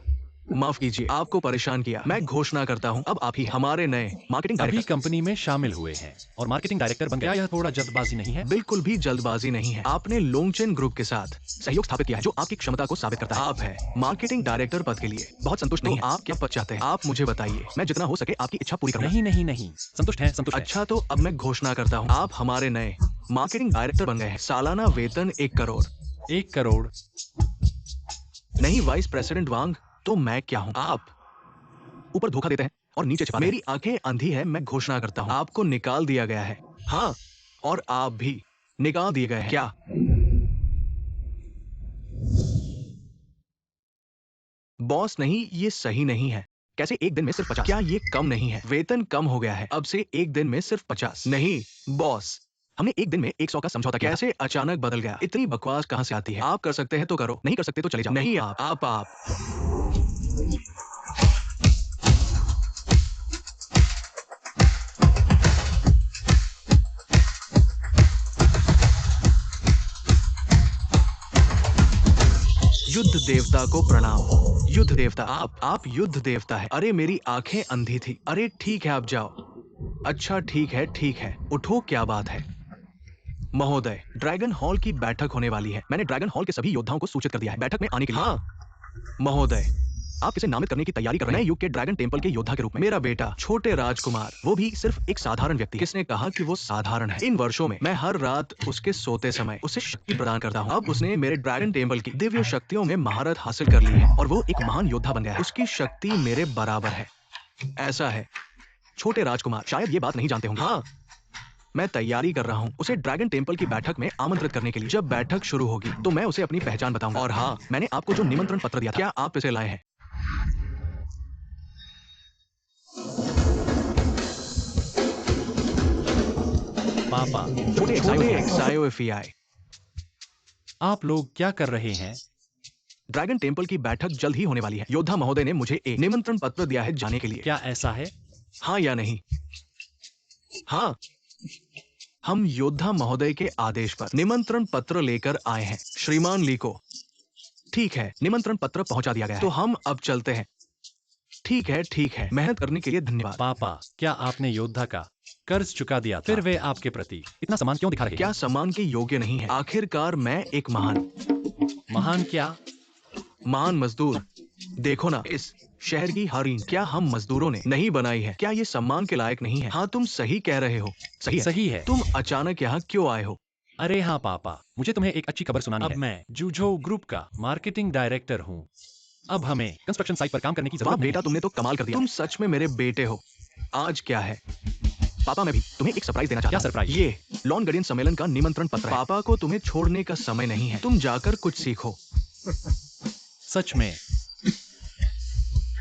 माफ कीजिए, आपको परेशान किया। मैं घोषणा करता हूं, अब आप ही हमारे नए मार्केटिंग अभी डायरेक्टर। कंपनी में शामिल हुए हैं और मार्केटिंग डायरेक्टर बन गया। यह थोड़ा जल्दबाजी नहीं है? बिल्कुल भी जल्दबाजी नहीं है। आपने लोंगचेन ग्रुप के साथ सहयोग स्थापित किया है, जो आपकी क्षमता को साबित करता है। आप है मार्केटिंग डायरेक्टर पद के लिए बहुत संतुष्ट नहीं है। आप क्या पद चाहते हैं? आप मुझे बताइए, मैं जितना हो सके आपकी इच्छा पूरी करूंगा। नहीं, संतुष्ट है, संतुष्ट है। अच्छा, तो अब मैं घोषणा करता हूँ, आप हमारे नए मार्केटिंग डायरेक्टर बन गए हैं। सालाना वेतन 1 करोड़। 1 करोड़? नहीं वाइस प्रेसिडेंट वांग, तो मैं क्या हूँ? आप ऊपर धोखा देते हैं और नीचे छिपाते हैं। मेरी आंखें अंधी है। मैं घोषणा करता हूँ, आपको निकाल दिया गया है। हाँ, और आप भी निकाल दिए गए हैं। क्या? बॉस नहीं, ये सही नहीं है। कैसे एक दिन में सिर्फ 50? क्या ये कम नहीं है? वेतन कम हो गया है, अब से एक दिन में सिर्फ 50। नहीं बॉस, हमने एक दिन में 100 का समझौता किया। कैसे अचानक बदल गया? इतनी बकवास कहाँ से आती है? आप कर सकते हैं तो करो, नहीं कर सकते तो चले जाओ। नहीं आप युद्ध देवता को प्रणाम। युद्ध देवता? आप युद्ध देवता है? अरे मेरी आंखें अंधी थी। अरे ठीक है, आप जाओ। अच्छा ठीक है, उठो। क्या बात है महोदय? ड्रैगन हॉल की बैठक होने वाली है। मैंने ड्रैगन हॉल के सभी योद्धाओं को सूचित कर दिया है बैठक में आने के लिए। हाँ महोदय, आप इसे नामित करने की तैयारी कर रहे हैं। युग के ड्रैगन टेम्पल के योद्धा के रूप में। मेरा बेटा छोटे राजकुमार, वो भी सिर्फ एक साधारण व्यक्ति। किसने कहा कि वो साधारण है? इन वर्षों में मैं हर रात उसके सोते समय उसे शक्ति प्रदान करता हूँ। अब उसने मेरे ड्रैगन टेम्पल की दिव्य शक्तियों में महारत हासिल कर ली है और वो एक महान योद्धा बन गया है। उसकी शक्ति मेरे बराबर है। ऐसा है छोटे राजकुमार, शायद ये बात नहीं जानते होंगे। हाँ, मैं तैयारी कर रहा हूँ उसे ड्रैगन टेम्पल की बैठक में आमंत्रित करने के लिए। जब बैठक शुरू होगी तो मैं उसे अपनी पहचान बताऊंगा। और हाँ, मैंने आपको जो निमंत्रण पत्र दिया था, क्या आप इसे लाए हैं? पापा, छोटे XIOFEI, आप लोग क्या कर रहे हैं? ड्रैगन टेम्पल की बैठक जल्द ही होने वाली है। योद्धा महोदय ने मुझे एक निमंत्रण पत्र दिया है जाने के लिए। क्या ऐसा है? हाँ या नहीं? हाँ, हम योद्धा महोदय के आदेश पर निमंत्रण पत्र लेकर आए हैं श्रीमान ली को। ठीक है, निमंत्रण पत्र पहुंचा दिया गया है, तो हम अब चलते हैं। ठीक है, मेहनत करने के लिए धन्यवाद। पापा, क्या आपने योद्धा का कर्ज चुका दिया था? फिर वे आपके प्रति इतना सम्मान क्यों दिखा रहे हैं? क्या सम्मान के योग्य नहीं है? आखिरकार मैं एक महान क्या? महान मजदूर। देखो ना, इस शहर की हर ईंट क्या हम मजदूरों ने नहीं बनाई है? क्या ये सम्मान के लायक नहीं है? हाँ, तुम सही कह रहे हो। सही है। तुम अचानक यहाँ क्यों आए हो? अरे हाँ पापा, मुझे तुम्हें एक अच्छी खबर सुनानी है। अब मैं जूझो ग्रुप का मार्केटिंग डायरेक्टर हूँ। अब हमें कंस्ट्रक्शन साइट पर काम करने की वाह जरूरत नहीं। बेटा, तुमने तो कमाल कर दिया। तुम सच में मेरे बेटे हो। आज क्या है पापा? मैं भी तुम्हें एक सरप्राइज देना चाहता हूँ। क्या सरप्राइज? ये लॉन गार्डियन सम्मेलन का निमंत्रण पत्र है। पापा को तुम्हें छोड़ने का समय नहीं है। तुम जाकर कुछ सीखो। सच में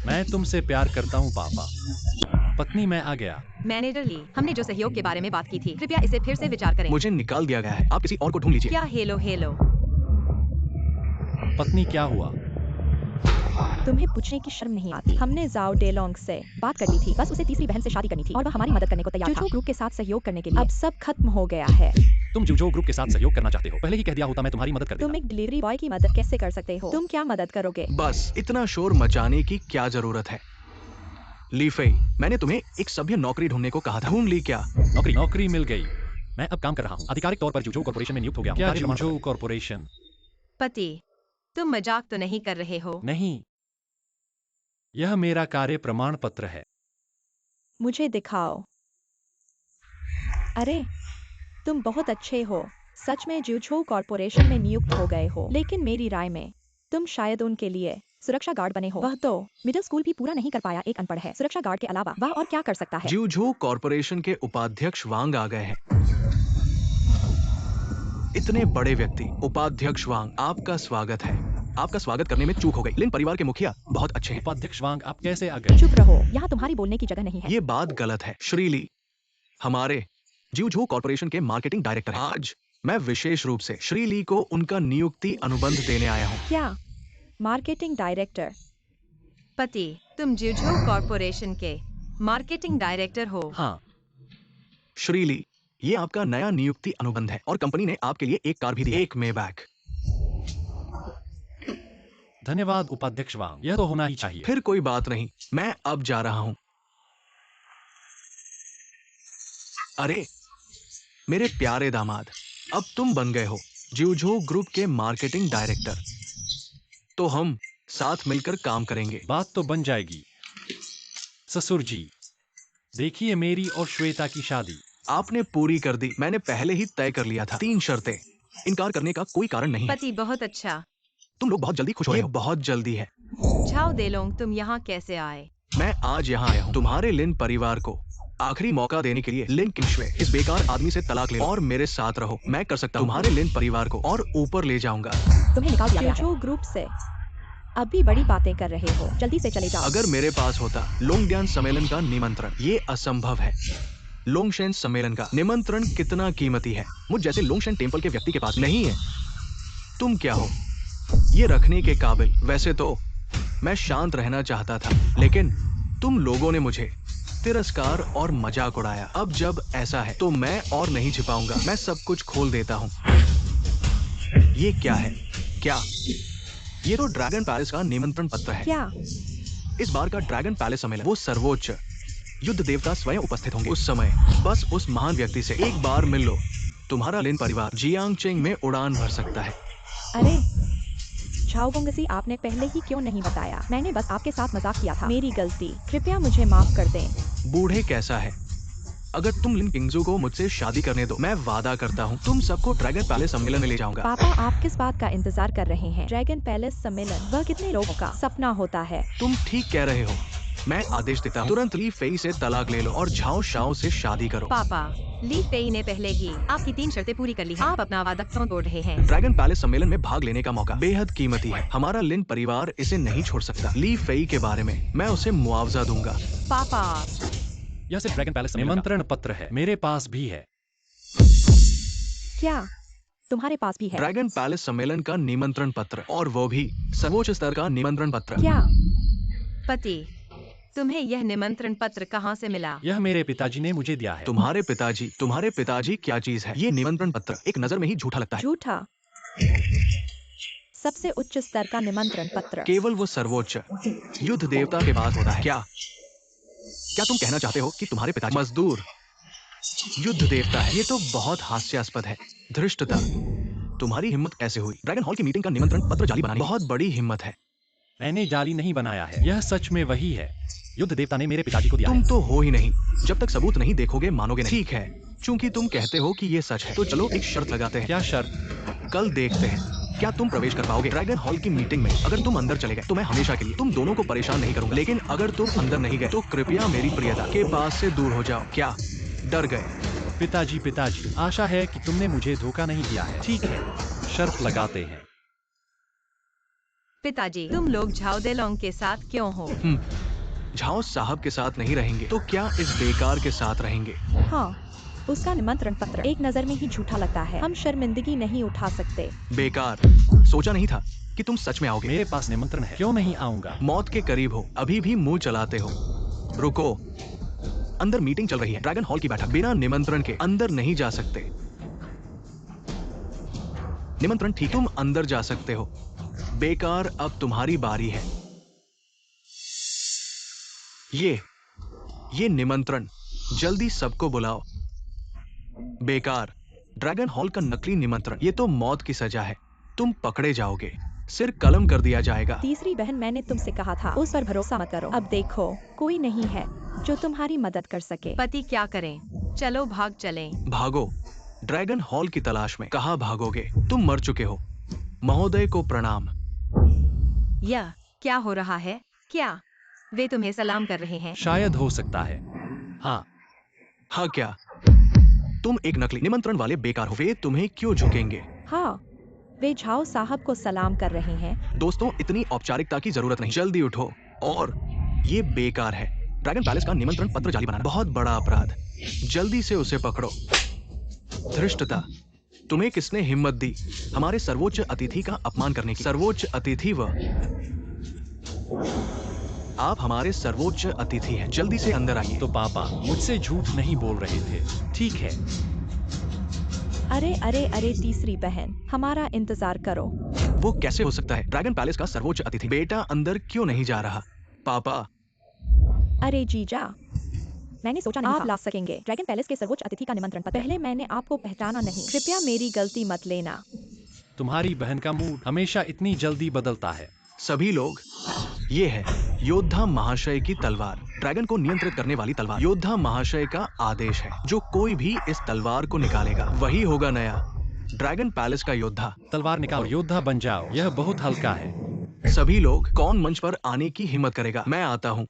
मैं तुमसे प्यार करता हूँ पापा। पत्नी, मैं आ गया। मैनेजर ली, हमने जो सहयोग के बारे में बात की थी, कृपया इसे फिर से विचार करें। मुझे निकाल दिया गया है, आप किसी और को ढूंढ लीजिए। क्या हेलो? पत्नी, क्या हुआ? तुम्हें पूछने की शर्म नहीं आती? हमने जाओ डेलोंग से बात कर ली थी, बस उसे तीसरी बहन से शादी करनी थी और वह हमारी मदद करने को तैयार था। जूझो ग्रुप के साथ सहयोग करने के लिए अब सब खत्म हो गया है। तुम जूझो ग्रुप के साथ सहयोग करना चाहते हो? पहले ही कह दिया होता मैं तुम्हारी मदद कर देता। तुम एक डिलीवरी बॉय की मदद कैसे कर सकते हो? तुम क्या मदद करोगे? बस इतना शोर मचाने की क्या जरूरत है? ली फेई, मैंने तुम्हें एक सभ्य नौकरी ढूंढने को कहा था। ढूंढ ली क्या? नौकरी मिल गई। मैं अब काम कर रहा हूँ। आधिकारिक तौर पर जूझो कॉर्पोरेशन में नियुक्त हो गया हूँ। क्या जूझो कॉर्पोरेशन? पति, तुम मजाक तो नहीं कर रहे हो? नहीं, यह मेरा कार्य प्रमाण पत्र है। मुझे दिखाओ। अरे, तुम बहुत अच्छे हो। सच में जूझो कॉर्पोरेशन में नियुक्त हो गए हो। लेकिन मेरी राय में तुम शायद उनके लिए सुरक्षा गार्ड बने हो। वह तो मिडिल स्कूल भी पूरा नहीं कर पाया, एक अनपढ़ है। सुरक्षा गार्ड के अलावा वह और क्या कर सकता है? जूझो कॉर्पोरेशन के उपाध्यक्ष वांग आ गए हैं। इतने बड़े व्यक्ति, उपाध्यक्ष वांग, आपका स्वागत है। आपका स्वागत करने में चूक हो गई। लिन परिवार के मुखिया बहुत अच्छे हैं। उपाध्यक्ष वांग, आप कैसे आ गए? चुप रहो, यहाँ तुम्हारी बोलने की जगह नहीं है। ये बात गलत है। श्रीली हमारे जिउझू कॉर्पोरेशन के मार्केटिंग डायरेक्टर हैं। आज मैं विशेष रूप से श्रीली को उनका नियुक्ति अनुबंध देने आया हूँ। क्या? Marketing director? पति, तुम जिउझू कॉर्पोरेशन के मार्केटिंग डायरेक्टर हो। हाँ, श्रीली, ये आपका नया नियुक्ति अनुबंध है और कंपनी ने आपके लिए एक कार भी दी है, एक मेबैक। धन्यवाद उपाध्यक्ष वांग, यह तो होना ही चाहिए। फिर कोई बात नहीं, मैं अब जा रहा हूँ। अरे मेरे प्यारे दामाद, अब तुम बन गए हो जिउझू ग्रुप के मार्केटिंग डायरेक्टर। तो हम साथ मिलकर काम करेंगे। बात तो बन जाएगी। ससुर जी, देखिए मेरी और श्वेता की शादी। आपने पूरी कर दी। मैंने पहले ही तय कर लिया था। 3 शर्तें। इनकार करने का कोई कारण नहीं है। पति, बहुत अच्छा। तुम लोग बहुत जल्दी खुश हो रहे हो। बहुत जल्दी है। झाओ देलोंग, तुम यहाँ कैसे आए? मैं आज यहाँ आया हूँ तुम्हारे लिन परिवार को आखिरी मौका देने के लिए। लिन किंगशुए, इस बेकार आदमी से तलाक ले लो और मेरे साथ रहो। मैं कर सकता हूँ तुम्हारे लिन परिवार को और ऊपर ले जाऊंगा। तुम्हें निकाल दिया जिउझू ग्रुप से। अभी बड़ी बातें कर रहे हो, जल्दी से चले जाओ। अगर मेरे पास होता लोंगड्यान सम्मेलन का निमंत्रण, ये असंभव है। लोंगशेन सम्मेलन का निमंत्रण कितना कीमती है, मुझ जैसे लोंगशेन टेम्पल के व्यक्ति के पास नहीं है। तुम क्या हो ये रखने के काबिल? वैसे तो मैं शांत रहना चाहता था, लेकिन तुम लोगों ने मुझे तिरस्कार और मजाक उड़ाया। अब जब ऐसा है तो मैं और नहीं छिपाऊंगा, मैं सब कुछ खोल देता हूँ। ये क्या है? क्या ये तो ड्रैगन पैलेस का निमंत्रण पत्र है। क्या? इस बार का ड्रैगन पैलेस सम्मेलन, वो सर्वोच्च युद्ध देवता स्वयं उपस्थित होंगे। उस समय बस उस महान व्यक्ति से एक बार मिल लो, तुम्हारा लिन परिवार जियांगचेंग में उड़ान भर सकता है। अरे झाओगोंगसी, आपने पहले ही क्यों नहीं बताया? मैंने बस आपके साथ मजाक किया था, मेरी गलती। कृपया मुझे माफ कर दें। बूढ़े कैसा है? अगर तुम लिन किंगजू को मुझसे शादी करने दो, मैं वादा करता हूँ तुम सबको ड्रैगन पैलेस सम्मेलन में ले जाऊंगा। पापा, आप किस बात का इंतजार कर रहे हैं? ड्रैगन पैलेस सम्मेलन, वह कितने लोगों का सपना होता है। तुम ठीक कह रहे हो। मैं आदेश देता हूँ तुरंत ली फेई से तलाक ले लो और झाओ शाओ से शादी करो। पापा, ली पेई ने पहले ही आपकी 3 शर्तें पूरी कर ली हैं। आप अपना वादा क्यों तोड़ रहे हैं? ड्रैगन पैलेस सम्मेलन में भाग लेने का मौका बेहद कीमती है। हमारा लिन परिवार इसे नहीं छोड़ सकता। ली फेई के बारे में मैं उसे मुआवजा दूंगा। पापा, यह सिर्फ ड्रैगन पैलेस निमंत्रण पत्र है, मेरे पास भी है। क्या तुम्हारे पास भी है? ड्रैगन पैलेस सम्मेलन का निमंत्रण पत्र, और वो भी सर्वोच्च स्तर का निमंत्रण पत्र। क्या? पति, तुम्हें यह निमंत्रण पत्र कहाँ से मिला? यह मेरे पिताजी ने मुझे दिया है। तुम्हारे पिताजी क्या चीज है? ये निमंत्रण पत्र एक नजर में ही झूठा लगता है। झूठा? सबसे उच्च स्तर का निमंत्रण पत्र केवल वो सर्वोच्च युद्ध देवता के पास होता है। क्या तुम कहना चाहते हो कि तुम्हारे पिताजी मजदूर युद्ध देवता है? ये तो बहुत हास्यास्पद है। धृष्टता, तुम्हारी हिम्मत कैसे हुई ड्रैगन हॉल की मीटिंग का निमंत्रण पत्र जाली बनाने? बहुत बड़ी हिम्मत है। मैंने जाली नहीं बनाया है, यह सच में वही है। युद्ध देवता ने मेरे पिताजी को दिया तुम है। तो हो ही नहीं, जब तक सबूत नहीं देखोगे मानोगे नहीं। ठीक है, चूंकि तुम कहते हो कि ये सच है, तो चलो एक शर्त लगाते हैं। क्या शर्त? कल देखते हैं क्या तुम प्रवेश कर पाओगे ड्रैगन हॉल की मीटिंग में। अगर तुम अंदर चले गए तो मैं हमेशा के लिए तुम दोनों को परेशान नहीं करूंगा, लेकिन अगर तुम अंदर नहीं गए तो कृपया मेरी प्रियता के पास से दूर हो जाओ। क्या डर गए? पिताजी, आशा है कि तुमने मुझे धोखा नहीं दिया है। ठीक है, शर्त लगाते हैं। पिताजी, तुम लोग झाओ देलोंग के साथ क्यों हो? झाओ साहब के साथ नहीं रहेंगे तो क्या इस बेकार के साथ रहेंगे? हाँ, उसका निमंत्रण पत्र एक नजर में ही झूठा लगता है। हम शर्मिंदगी नहीं उठा सकते। बेकार, सोचा नहीं था कि तुम सच में आओगे। मेरे पास निमंत्रण है, क्यों नहीं आऊंगा? मौत के करीब हो, अभी भी मुंह चलाते हो। रुको, अंदर मीटिंग चल रही है। ड्रैगन हॉल की बैठक, बिना निमंत्रण के अंदर नहीं जा सकते। निमंत्रण ठीक, तुम अंदर जा सकते हो। बेकार, अब तुम्हारी बारी है। ये निमंत्रण, जल्दी सबको बुलाओ। बेकार, ड्रैगन हॉल का नकली निमंत्रण, ये तो मौत की सजा है। तुम पकड़े जाओगे, सिर कलम कर दिया जाएगा। तीसरी बहन, मैंने तुमसे कहा था उस पर भरोसा मत करो। अब देखो, कोई नहीं है जो तुम्हारी मदद कर सके। पति, क्या करें? चलो भाग चलें। भागो, ड्रैगन हॉल की तलाश में। कहाँ भागोगे? तुम मर चुके हो। महोदय को प्रणाम। यह क्या हो रहा है? क्या वे तुम्हें सलाम कर रहे हैं? शायद हो सकता है। हाँ, क्या तुम एक नकली निमंत्रण वाले बेकार हो? वे तुम्हें क्यों झुकेंगे? हाँ, वे झाओ साहब को सलाम कर रहे हैं। दोस्तों, इतनी औपचारिकता की जरूरत नहीं, जल्दी उठो। और ये बेकार है। ड्रैगन पैलेस का निमंत्रण पत्र जाली बनाना बहुत बड़ा अपराध। जल्दी से उसे पकड़ो। धृष्टता, तुम्हें किसने हिम्मत दी हमारे सर्वोच्च अतिथि का अपमान करने की? सर्वोच्च अतिथि आप हमारे सर्वोच्च अतिथि हैं। जल्दी से अंदर आइए। तो पापा मुझसे झूठ नहीं बोल रहे थे, ठीक है? अरे अरे अरे, तीसरी बहन, हमारा इंतजार करो। वो कैसे हो सकता है? ड्रैगन पैलेस का सर्वोच्च अतिथि। बेटा अंदर क्यों नहीं जा रहा? पापा। अरे जीजा, मैंने सोचा नहीं आप ला सकेंगे ड्रैगन पैलेस के सर्वोच्च अतिथि का निमंत्रण पत्र। पहले मैंने आपको पहचाना नहीं, कृपया मेरी गलती मत लेना। तुम्हारी बहन का मूड हमेशा इतनी जल्दी बदलता है। सभी लोग, ये है योद्धा महाशय की तलवार, ड्रैगन को नियंत्रित करने वाली तलवार। योद्धा महाशय का आदेश है, जो कोई भी इस तलवार को निकालेगा वही होगा नया ड्रैगन पैलेस का योद्धा। तलवार निकालो, योद्धा बन जाओ। यह बहुत हल्का है। सभी लोग, कौन मंच पर आने की हिम्मत करेगा? मैं आता हूँ।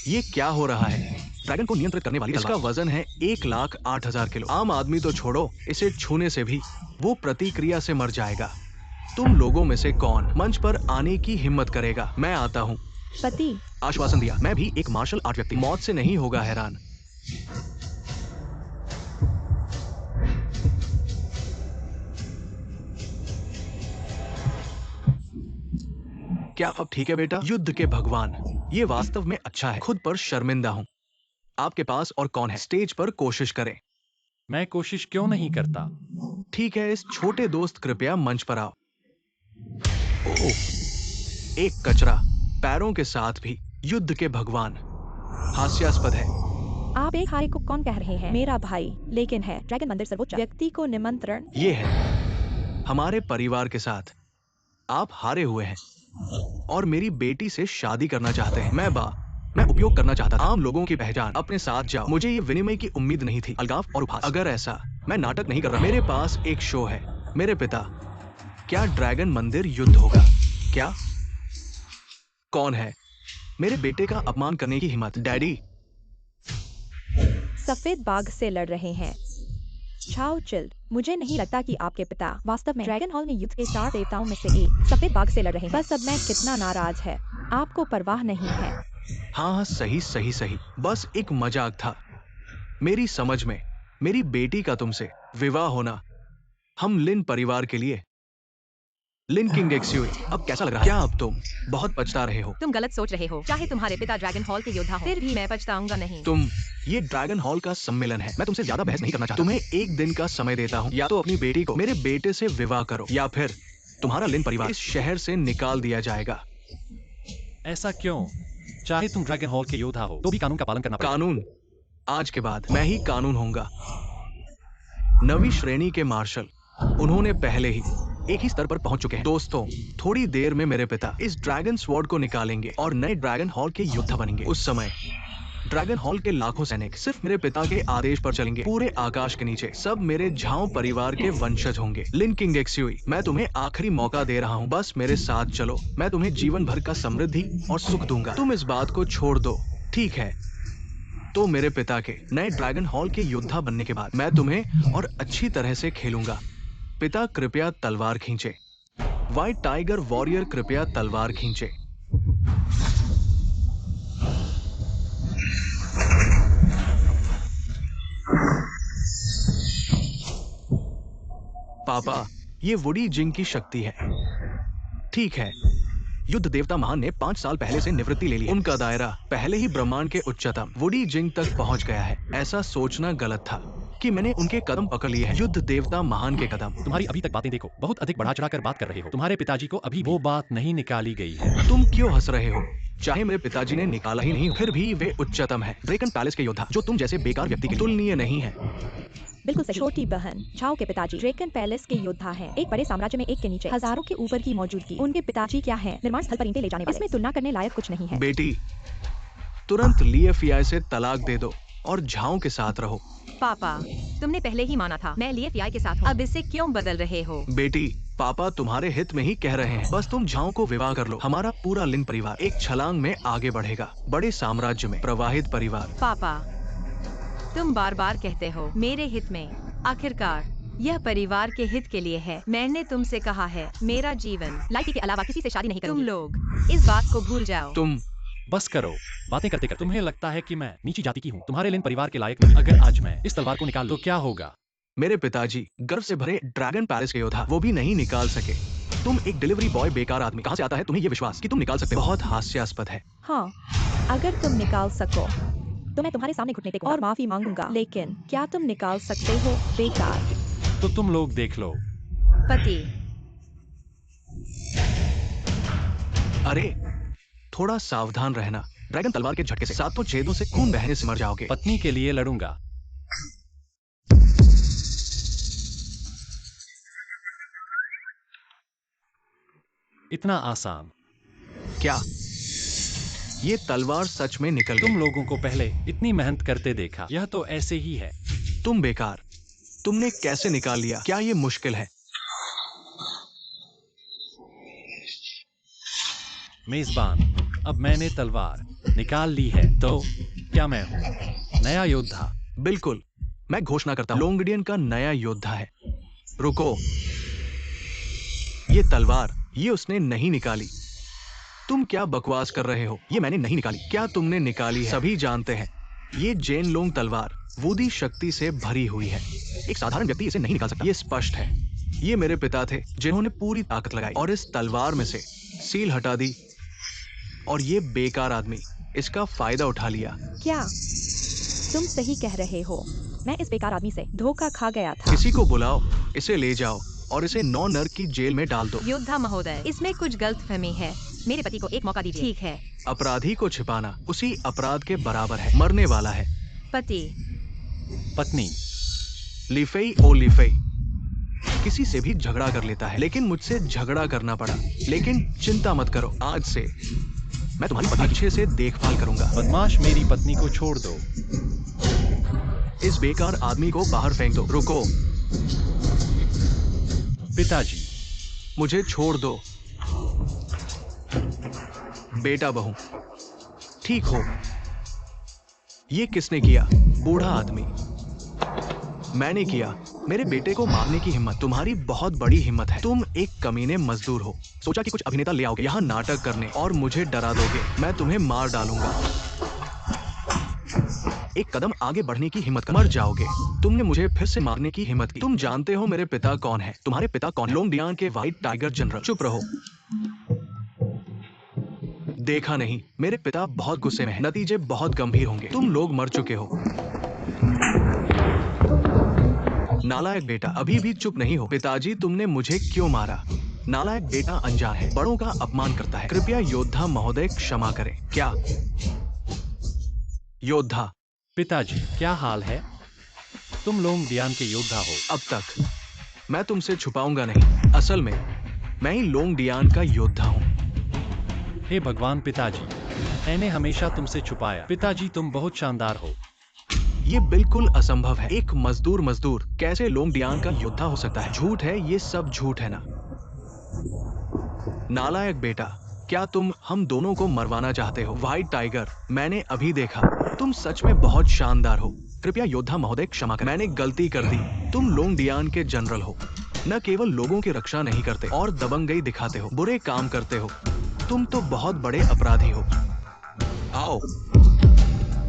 ये क्या हो रहा है? ड्रैगन को नियंत्रित करने वाली इसका वजन है 1,08,000 किलो। आम आदमी तो छोड़ो, इसे छूने से भी वो प्रतिक्रिया से मर जाएगा। तुम लोगों में से कौन मंच पर आने की हिम्मत करेगा? मैं आता हूँ। पति, आश्वासन दिया। मैं भी एक मार्शल आर्ट व्यक्ति, मौत से नहीं होगा हैरान। क्या अब ठीक है बेटा? युद्ध के भगवान, ये वास्तव में अच्छा है। खुद पर शर्मिंदा हूँ। आपके पास और कौन है? स्टेज पर कोशिश करें। मैं कोशिश क्यों नहीं करता? ठीक है, इस छोटे दोस्त कृपया मंच पर आओ। ओह, एक कचरा, पैरों के साथ भी। युद्ध के भगवान, हास्यास्पद है। आप एक हारे को कौन कह रहे हैं? मेरा भाई, लेकिन है ड्रैगन मंदिर सर्वोच्च व्यक्ति को निमंत्रण। ये है हमारे परिवार के साथ। आप हारे हुए हैं और मेरी बेटी से शादी करना चाहते हैं। मैं उपयोग करना चाहता था आम लोगों की पहचान। अपने साथ जाओ। मुझे ये विनिमय की उम्मीद नहीं थी। अलगाव और उपहास। अगर ऐसा, मैं नाटक नहीं कर रहा। मेरे पास एक शो है। मेरे पिता, क्या ड्रैगन मंदिर युद्ध होगा? क्या? कौन है मेरे बेटे का अपमान करने की हिम्मत? डैडी। सफेद बाघ से लड़ रहे हैं। झाओ चिल्ड, मुझे नहीं लगता कि आपके पिता वास्तव में ड्रैगन हॉल में युद्ध के 4 देवताओं में से एक सफेद बाघ से लड़ रहे हैं। बस अब मैं कितना नाराज है, आपको परवाह नहीं है। हाँ, सही सही सही, बस एक मजाक था। मेरी समझ में मेरी बेटी का तुमसे विवाह होना हम लिन परिवार के लिए। लिन किंग एक्सुई, अब कैसा लग रहा है? क्या अब तुम बहुत पछता रहे हो? तुम गलत सोच रहे हो। चाहे तुम्हारे पिता ड्रैगन हॉल के योद्धा हो, फिर भी मैं पछताऊंगा नहीं। ये ड्रैगन हॉल का सम्मेलन है। मैं तुमसे ज्यादा बहस नहीं करना चाहता। तुम्हें एक दिन का समय देता हूँ। या तो अपनी बेटी को मेरे बेटे से विवाह करो, या फिर तुम्हारा लिन परिवार इस शहर से निकाल दिया जाएगा। ऐसा क्यों? चाहे तुम ड्रैगन हॉल के योद्धा हो, तो भी कानून का पालन करना पड़ेगा। कानून? आज के बाद मैं ही कानून होऊंगा। नवी श्रेणी के मार्शल, उन्होंने पहले ही एक ही स्तर पर पहुंच चुके हैं। दोस्तों, थोड़ी देर में मेरे पिता इस ड्रैगन स्वॉर्ड को निकालेंगे और नए ड्रैगन हॉल के योद्धा बनेंगे। उस समय ड्रैगन हॉल के लाखों सैनिक सिर्फ मेरे पिता के आदेश पर चलेंगे। पूरे आकाश के नीचे सब मेरे झाओ परिवार के वंशज होंगे। लिन किंग एक्सुई, मैं तुम्हें आखिरी मौका दे रहा हूँ। बस मेरे साथ चलो। मैं तुम्हें जीवन भर का समृद्धि और सुख दूंगा। तुम इस बात को छोड़ दो, ठीक है? तो मेरे पिता के नए ड्रैगन हॉल के योद्धा बनने के बाद मैं तुम्हें और अच्छी तरह से खेलूंगा। पिता कृपया तलवार खींचे। व्हाइट टाइगर वॉरियर कृपया तलवार खींचे। पापा, ये वुडी जिंग की शक्ति है। ठीक है, युद्ध देवता महान ने 5 साल पहले से निवृत्ति ले ली। उनका दायरा पहले ही ब्रह्मांड के उच्चतम वुडी जिंग तक पहुंच गया है। ऐसा सोचना गलत था कि मैंने उनके कदम पकड़ लिए हैं। युद्ध देवता महान के कदम। तुम्हारी अभी तक बातें देखो, बहुत अधिक बढ़ा चढ़ा कर बात कर रहे हो। तुम्हारे पिताजी को अभी वो बात नहीं निकाली गई है। तुम क्यों हंस रहे हो? चाहे मेरे पिताजी ने निकाला ही नहीं, फिर भी वे उच्चतम है। ड्रैगन पैलेस के योद्धा, जो तुम जैसे बेकार व्यक्ति के तुलनीय नहीं है। बिल्कुल सही। छोटी बहन, झाओ के पिताजी ड्रैगन पैलेस के योद्धा हैं। एक बड़े साम्राज्य में एक के नीचे हजारों के ऊपर की मौजूदगी। उनके पिताजी क्या हैं? निर्माण स्थल पर ईंटें ले जाने वाले। इसमें तुलना करने लायक कुछ नहीं है। बेटी, तुरंत लिएफियाई से तलाक दे दो और झाओ के साथ रहो। पापा, तुमने पहले ही माना था मैं लिएफियाई के साथ हूँ। अब इससे क्यों बदल रहे हो? बेटी, पापा तुम्हारे हित में ही कह रहे हैं। बस तुम झाओ को विवाह कर लो। हमारा पूरा लिन परिवार एक छलांग में आगे बढ़ेगा, बड़े साम्राज्य में प्रवाहित परिवार। पापा, तुम बार बार कहते हो मेरे हित में। आखिरकार यह परिवार के हित के लिए है। मैंने तुमसे कहा है मेरा जीवन लाइटी के अलावा किसी से शादी नहीं तुम करूंगी। लोग इस बात को भूल जाओ। तुम बस करो, बातें करते करते तुम्हें लगता है कि मैं नीची जाति की हूँ, तुम्हारे लिन परिवार के लायक नहीं। अगर आज मैं इस तलवार को निकाल तो क्या होगा? मेरे पिताजी गर्व से भरे ड्रैगन पैलेस के योद्धा, वो भी नहीं निकाल सके। तुम एक डिलीवरी बॉय बेकार आदमी, कहाँ से आता है तुम्हें ये विश्वास कि तुम निकाल सकते हो? बहुत हास्यास्पद है। हाँ, अगर तुम निकाल सको तो मैं तुम्हारे सामने घुटने टेकूंगा और माफी मांगूंगा। लेकिन क्या तुम निकाल सकते हो? बेकार। तो तुम लोग देख लो। पति, अरे थोड़ा सावधान रहना, ड्रैगन तलवार के झटके से सातों छेदों से खून बहने से मर जाओगे। पत्नी के लिए लड़ूंगा। इतना आसान? क्या ये तलवार सच में निकल तुम गई? लोगों को पहले इतनी मेहनत करते देखा, यह तो ऐसे ही है। तुम बेकार, तुमने कैसे निकाल लिया? क्या ये मुश्किल है? मेजबान, अब मैंने तलवार निकाल ली है, तो क्या मैं हूँ नया योद्धा? बिल्कुल, मैं घोषणा करता हूँ लोंगडियन का नया योद्धा है। रुको, ये तलवार ये उसने नहीं निकाली। तुम क्या बकवास कर रहे हो? ये मैंने नहीं निकाली। क्या तुमने निकाली है? सभी जानते हैं ये जेन लोंग तलवार वूडी शक्ति से भरी हुई है। एक साधारण व्यक्ति इसे नहीं निकाल सकता, ये स्पष्ट है। ये मेरे पिता थे जिन्होंने पूरी ताकत लगाई और इस तलवार में से सील हटा दी, और ये बेकार आदमी इसका फायदा उठा लिया। क्या तुम सही कह रहे हो? मैं इस बेकार आदमी से धोखा खा गया था। किसी को बुलाओ, इसे ले जाओ और इसे 9 नर की जेल में डाल दो। योद्धा महोदय, इसमें कुछ गलतफहमी है। मेरे पति को एक मौका दीजिए। ठीक है। अपराधी को छिपाना उसी अपराध के बराबर है, मरने वाला है। पति, पत्नी, लिफेई ओ लिफेई किसी से भी झगड़ा कर लेता है, लेकिन मुझसे झगड़ा करना पड़ा। लेकिन चिंता मत करो, आज से मैं तुम्हारी पत्नी अच्छे से देखभाल करूंगा। बदमाश, मेरी पत्नी को छोड़ दो। इस बेकार आदमी को बाहर फेंक दो। रुको, पिताजी, मुझे छोड़ दो। बेटा बहू, ठीक हो? ये किसने किया? बूढ़ा आदमी। मैंने किया। मेरे बेटे को मारने की हिम्मत, तुम्हारी बहुत बड़ी हिम्मत है। तुम एक कमीने मजदूर हो। सोचा कि कुछ अभिनेता ले आओगे यहाँ नाटक करने और मुझे डरा दोगे। मैं तुम्हें मार डालूंगा। एक कदम आगे बढ़ने की हिम्मत, मर जाओगे। तुमने मुझे फिर से मारने की हिम्मत की। तुम जानते हो मेरे पिता कौन है? तुम्हारे पिता कौन? लोंगडियान के व्हाइट टाइगर जनरल। चुप रहो। देखा नहीं, मेरे पिता बहुत गुस्से में हैं। नतीजे बहुत गंभीर होंगे। तुम लोग मर चुके हो। नालायक बेटा, अभी भी चुप नहीं हो। पिताजी, तुमने मुझे क्यों मारा? नालायक बेटा अनजान है, बड़ों का अपमान करता है। कृपया योद्धा महोदय क्षमा करें। क्या योद्धा? पिताजी, क्या हाल है? तुम लोंगडियान के योद्धा हो। अब तक मैं तुमसे छुपाऊंगा नहीं। असल में मैं ही लोंगडियान का योद्धा हूँ। हे भगवान पिताजी, मैंने हमेशा तुमसे छुपाया। पिताजी, तुम बहुत शानदार हो। ये बिल्कुल असंभव है। एक मजदूर कैसे लोंगडियान का योद्धा हो सकता है? झूठ है, ये सब झूठ है ना। नालायक बेटा, क्या तुम हम दोनों को मरवाना चाहते हो? व्हाइट टाइगर, मैंने अभी देखा, तुम सच में बहुत शानदार हो। कृपया योद्धा महोदय क्षमा करें। मैंने गलती कर दी। तुम लोंगडियान के जनरल हो, न केवल लोगों की रक्षा नहीं करते और दबंगई दिखाते हो, बुरे काम करते हो। तुम तो बहुत बड़े अपराधी हो। आओ,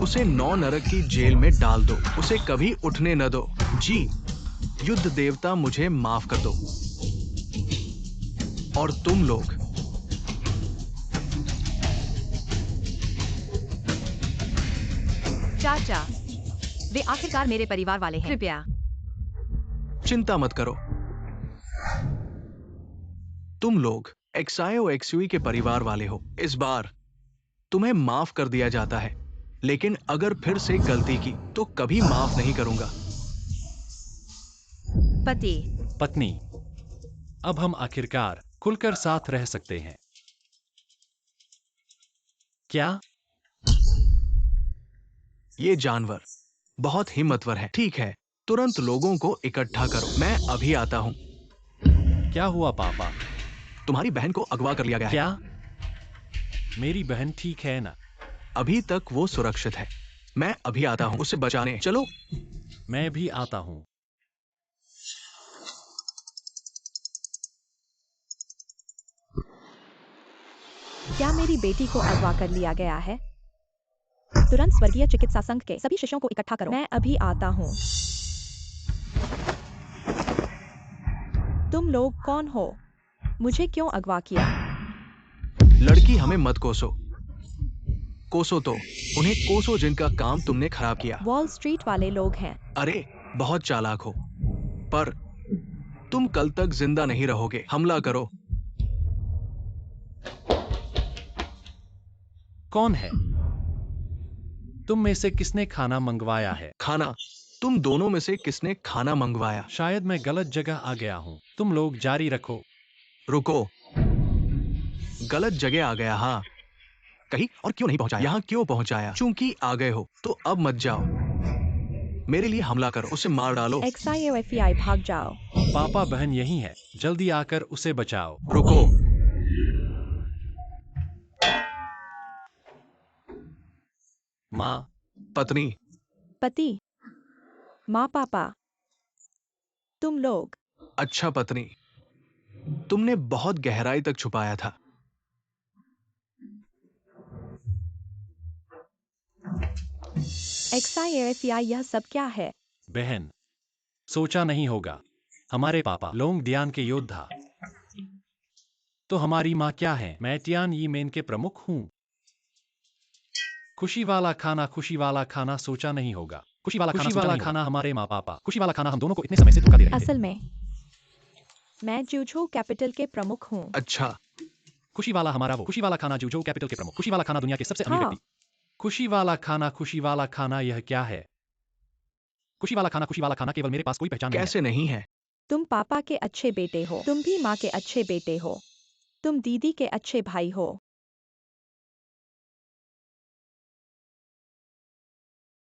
उसे 9 नरक की जेल में डाल दो। उसे कभी उठने न दो। जी, युद्ध देवता, मुझे माफ कर दो। और तुम लोग चाचा, वे आखिरकार मेरे परिवार वाले हैं। कृपया चिंता मत करो। तुम लोग एक्सायो एक्सुई के परिवार वाले हो। इस बार तुम्हें माफ कर दिया जाता है, लेकिन अगर फिर से गलती की तो कभी माफ नहीं करूंगा। पति, पत्नी, अब हम आखिरकार खुलकर साथ रह सकते हैं। क्या? ये जानवर बहुत हिम्मतवर है। ठीक है, तुरंत लोगों को इकट्ठा करो। मैं अभी आता हूँ। क्या हुआ पापा? तुम्हारी बहन को अगवा कर लिया गया है। क्या? मेरी बहन ठीक है ना? अभी तक वो सुरक्षित है। मैं अभी आता हूँ उसे बचाने। चलो। मैं भी आता हूँ। क्या मेरी बेटी को अगवा कर लिया गया है? तुरंत स्वर्गीय चिकित्सा संघ के सभी शिष्यों को इकट्ठा करो। मैं अभी आता हूँ। तुम लोग कौन हो? मुझे क्यों अगवा किया? लड़की हमें मत कोसो। कोसो तो उन्हें कोसो जिनका काम तुमने खराब किया। वॉल स्ट्रीट वाले लोग हैं। अरे बहुत चालाक हो, पर तुम कल तक जिंदा नहीं रहोगे। हमला करो। कौन है? तुम में से किसने खाना मंगवाया है? खाना? तुम दोनों में से किसने खाना मंगवाया? शायद मैं गलत जगह आ गया हूँ। तुम लोग जारी रखो। रुको। गलत जगह आ गया? हाँ, कहीं और क्यों नहीं पहुंचाया? यहाँ क्यों पहुंचाया? चूंकि आ गए हो तो अब मत जाओ। मेरे लिए हमला करो, उसे मार डालो। XIOFEI भाग जाओ। पापा बहन यही है, जल्दी आकर उसे बचाओ। रुको। माँ, पत्नी। पति, माँ, पापा, तुम लोग। अच्छा पत्नी, तुमने बहुत गहराई तक छुपाया था। XIOFEI यह सब क्या है? बहन, सोचा नहीं होगा। हमारे पापा लोंग दियान के योद्धा। तो हमारी माँ क्या है? मैं टियान यी मेन के प्रमुख हूँ। खुशी वाला खाना सोचा नहीं होगा। खुशी वाला खाना हमारे माँ पापा, खुशी वाला खाना हम दोनों को इतने समय से धोखा दे रहे थे। असल में मैं जूझो कैपिटल के प्रमुख हूँ। अच्छा, खुशी वाला हमारा वो खुशी वाला खाना जूझो कैपिटल के प्रमुख, खुशी वाला खाना दुनिया के सबसे अमीर हाँ। व्यक्ति। खुशी वाला खाना यह क्या है? खुशी वाला खाना केवल मेरे पास कोई पहचान नहीं है। कैसे नहीं है? तुम पापा के अच्छे बेटे हो। तुम भी माँ के अच्छे बेटे हो। तुम दीदी के अच्छे भाई हो।